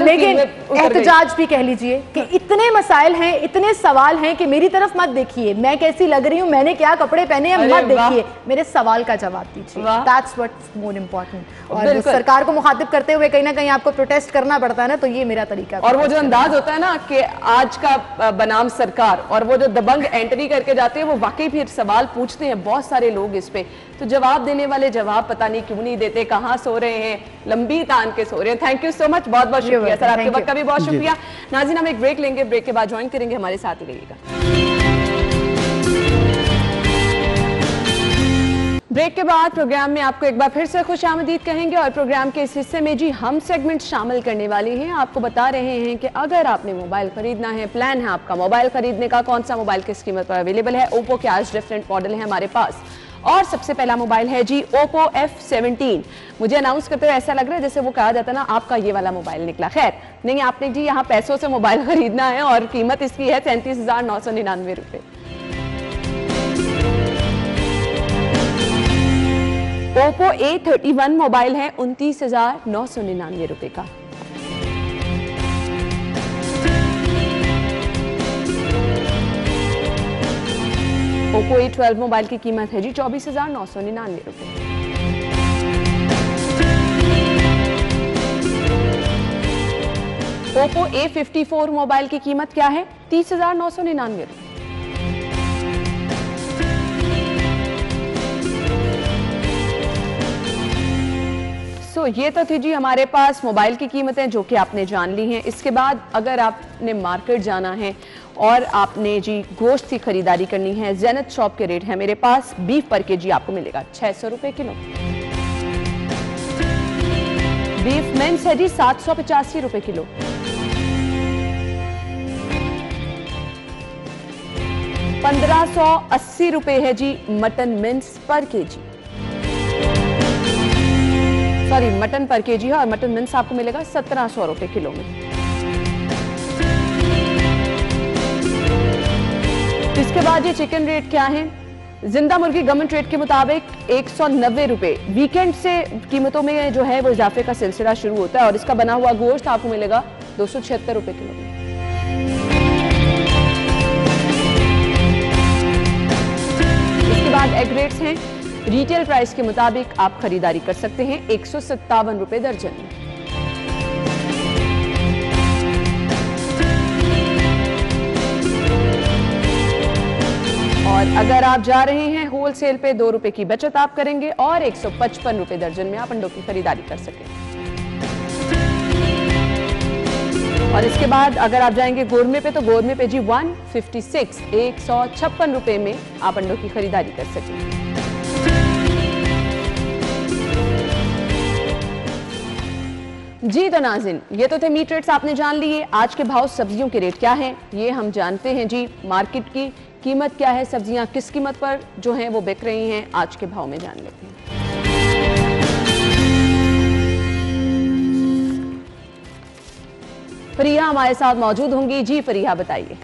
लेकिन एहतजाज भी कह लीजिए कि इतने मसाइल हैं, इतने सवाल हैं कि मेरी तरफ मत देखिए मैं कैसी लग रही हूँ, मैंने क्या कपड़े पहने हैं, मत देखिए, मेरे सवाल का जवाब दीजिए। That's what's more important. और सरकार को मुखातिब करते हुए कहीं ना कहीं आपको प्रोटेस्ट करना पड़ता है ना, तो ये मेरा तरीका। और वो जो अंदाज होता है ना कि आज का बनाम सरकार, और वो जो दबंग एंट्री करके जाते हैं, वो वाकई फिर सवाल पूछते हैं बहुत सारे लोग इस पे, तो जवाब देने वाले जवाब पता नहीं क्यों नहीं देते, कहाँ सो रहे हैं, लंबी तान के सो रहे हैं। थैंक यू सो मच, बहुत बहुत शुक्रिया सर, आपके वक्त का भी बहुत शुक्रिया। नाज़रीन, हम एक ब्रेक लेंगे, ब्रेक के बाद ज्वाइन करेंगे, हमारे साथ ही रहिएगा। ब्रेक के बाद प्रोग्राम में आपको एक बार फिर से खुशामदीद कहेंगे और प्रोग्राम के इस हिस्से में जी हम सेगमेंट शामिल करने वाले हैं। आपको बता रहे हैं कि अगर आपने मोबाइल खरीदना है, प्लान है आपका मोबाइल खरीदने का, कौन सा मोबाइल किस कीमत पर अवेलेबल है। ओप्पो के आज डिफरेंट मॉडल है हमारे पास और सबसे पहला मोबाइल है जी ओप्पो F17। मुझे अनाउंस करते हुए ऐसा लग रहा है जैसे वो कहा जाता ना आपका ये वाला मोबाइल निकला। खैर नहीं, आपने जी यहाँ पैसों से मोबाइल खरीदना है और कीमत इसकी है 37,999 रुपए। ओप्पो A31 मोबाइल है 29,999 रुपए का। ओप्पो A12 मोबाइल की कीमत है जी 24,999 रुपए। ओप्पो A54 मोबाइल की कीमत क्या है? 30,999 रुपए। तो ये तो थी जी हमारे पास मोबाइल की कीमतें जो कि आपने जान ली हैं। इसके बाद अगर आपने मार्केट जाना है और आपने जी गोश्त की खरीदारी करनी है, ज़ेनत शॉप के रेट है मेरे पास। बीफ पर केजी आपको मिलेगा 600 रुपए किलो। बीफ मिन्स है जी 785 रुपए किलो। ₹1580 रुपए है जी मटन मिन्स पर केजी। सॉरी, मटन पर केजी है और मटन मिन्स आपको मिलेगा 1700 रुपए किलो में। इसके बाद ये चिकन रेट क्या है? जिंदा मुर्गी गवर्नमेंट रेट के मुताबिक 190 रुपए। वीकेंड से कीमतों में जो है वो इजाफे का सिलसिला शुरू होता है और इसका बना हुआ गोश्त आपको मिलेगा 276 रुपए किलो में। इसके बाद एग रेट्स हैं। रिटेल प्राइस के मुताबिक आप खरीदारी कर सकते हैं 157 रुपए दर्जन में। और अगर आप जा रहे हैं होलसेल पे 2 रुपए की बचत आप करेंगे और 155 रुपए दर्जन में आप अंडों की खरीदारी कर सकें। और इसके बाद अगर आप जाएंगे गोरमे पे तो गोरमे पे जी 156 रुपए में आप अंडों की खरीदारी कर सकेंगे। जी तो नाज़रीन, ये तो थे मीट रेट्स आपने जान लिए। आज के भाव सब्जियों के रेट क्या हैं ये हम जानते हैं जी। मार्केट की कीमत क्या है, सब्जियां किस कीमत पर जो हैं वो बिक रही हैं, आज के भाव में जान लेते हैं। फरीहा हमारे साथ मौजूद होंगी। जी फरीहा बताइए।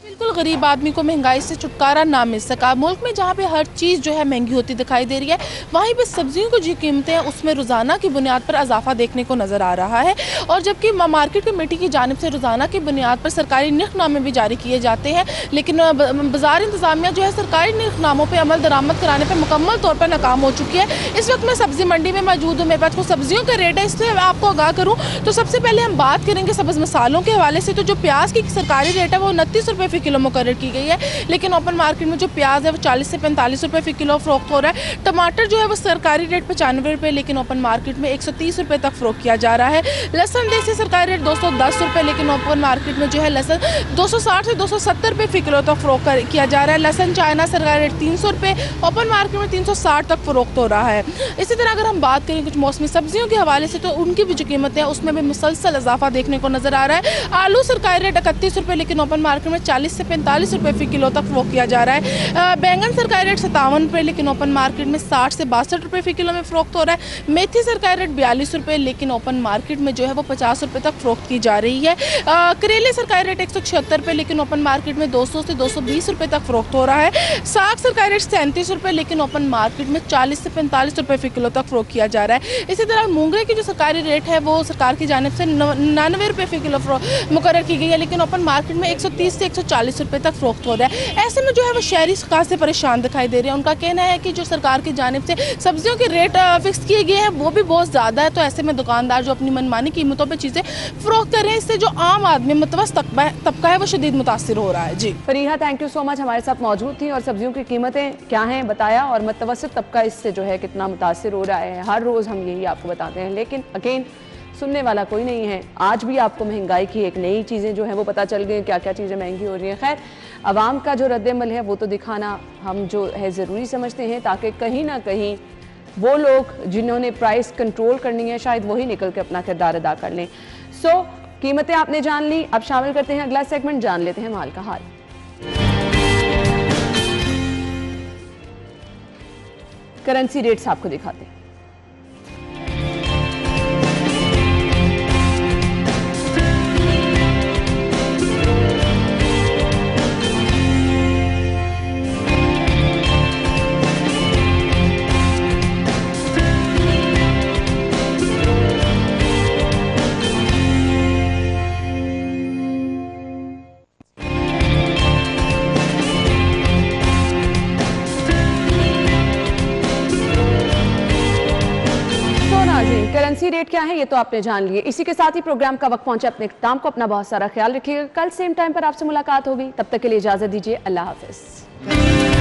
बिल्कुल गरीब आदमी को महंगाई से छुटकारा ना मिल सका। मुल्क में जहाँ पे हर चीज़ जो है महंगी होती दिखाई दे रही है, वहीं पे सब्जियों की जो कीमतें हैं उसमें रोज़ाना की बुनियाद पर इजाफा देखने को नज़र आ रहा है। और जबकि मार्केट कमेटी की जानिब से रोज़ाना की बुनियाद पर सरकारी निर्खनामे भी जारी किए जाते हैं, लेकिन बाजार इंतज़ामिया जो है सरकारी निर्खनामों पर अमल दरामद कराने पर मुकम्मल तौर पर नाकाम हो चुकी है। इस वक्त मैं सब्ज़ी मंडी में मौजूद हूँ। मेरे पास कुछ सब्जियों का रेट है, इससे आपको आगाह करूँ तो सबसे पहले हम बात करेंगे सब्ज़ मसालों के हवाले से। तो जो प्याज की सरकारी रेट है वो 29 रुपये फ़ी किलो मुकर्रर की गई है, लेकिन ओपन मार्केट में जो प्याज है वो 40 से 45 रुपए फ़ी किलो फरोख्त हो रहा है। टमाटर जो है वो सरकारी रेट 95 रुपये, लेकिन ओपन मार्केट में 130 रुपये तक फरोख्त किया जा रहा है। लहसुन देसी सरकारी रेट 210 रुपये, लेकिन ओपन मार्केट में जो है लहसुन 260 से 270 रुपये फ़ी किलो तक फरोख्त किया जा रहा है। लहसुन चाइना सरकारी रेट 300 रुपये, ओपन मार्केट में 360 तक फरोख्त हो रहा है। इसी तरह अगर हम बात करें कुछ मौसमी सब्जियों के हवाले से तो उनकी भी जो कीमतें हैं उसमें भी मुसलसल इजाफा देखने को नजर आ रहा है। आलू सरकारी रेट 31 रुपये, लेकिन ओपन मार्केट में 40 से 45 रुपये फ़ी किलो तक फरोख्त किया जा रहा है। बैंगन सरकारी रेट 57 रुपये, लेकिन ओपन मार्केट में 60 से 62 रुपये फ़ी किलो में फरोख्त हो रहा है। मेथी सरकारी रेट 42 रुपये, लेकिन ओपन मार्केट में जो है वो 50 रुपये तक फरोख्त की जा रही है। करेले सरकारी रेट 176 रुपये, लेकिन ओपन मार्केट में 200 से 220 रुपये तक फरोख्त हो रहा है। साग सरकारी रेट 37 रुपये, लेकिन ओपन मार्केट में 40 से 45 रुपये फ़ी किलो तक फरोख्त किया जा रहा है। इसी तरह मूंगरे की जो सरकारी रेट है वो सरकार की जानिब से 99 रुपये फ़ी किलो मुकर्रर की गई है, लेकिन ओपन मार्केट में 130 से 140 रुपये तक फरोख्त हो रहा है। ऐसे में जो है वो शहरी खासे परेशान दिखाई दे रहे हैं। उनका कहना है कि जो सरकार की जानिब से सब्जियों के रेट फिक्स किए गए हैं वो भी बहुत ज़्यादा है, तो ऐसे में दुकानदार जो अपनी मनमानी कीमतों पे चीज़ें फरोख्त कर रहे हैं, इससे जो आम आदमी मतवस्त तबका है वो शदीद मुतासिर हो रहा है। जी Fariha, thank you so much, हमारे साथ मौजूद थी और सब्जियों की कीमतें क्या हैं बताया और मतवस्त तबका इससे जो है कितना मुतासिर हो रहा है। हर रोज़ हम यही आपको बताते हैं, लेकिन अगेन सुनने वाला कोई नहीं है। आज भी आपको महंगाई की एक नई चीज़ें जो हैं वो पता चल गई, क्या क्या चीज़ें महंगी हो रही हैं। खैर, आवाम का जो रद्द-ए-अमल है वो तो दिखाना हम जो है ज़रूरी समझते हैं, ताकि कहीं ना कहीं वो लोग जिन्होंने प्राइस कंट्रोल करनी है शायद वही निकल के अपना किरदार अदा कर लें। सो कीमतें आपने जान ली, अब शामिल करते हैं अगला सेगमेंट, जान लेते हैं माल का हाल। करेंसी रेट्स आपको दिखाते हैं। करेंसी रेट क्या है ये तो आपने जान लिए। इसी के साथ ही प्रोग्राम का वक्त पहुंचे अपने इख्तिताम को। अपना बहुत सारा ख्याल रखिएगा। कल सेम टाइम पर आपसे मुलाकात होगी, तब तक के लिए इजाजत दीजिए। अल्लाह हाफिज।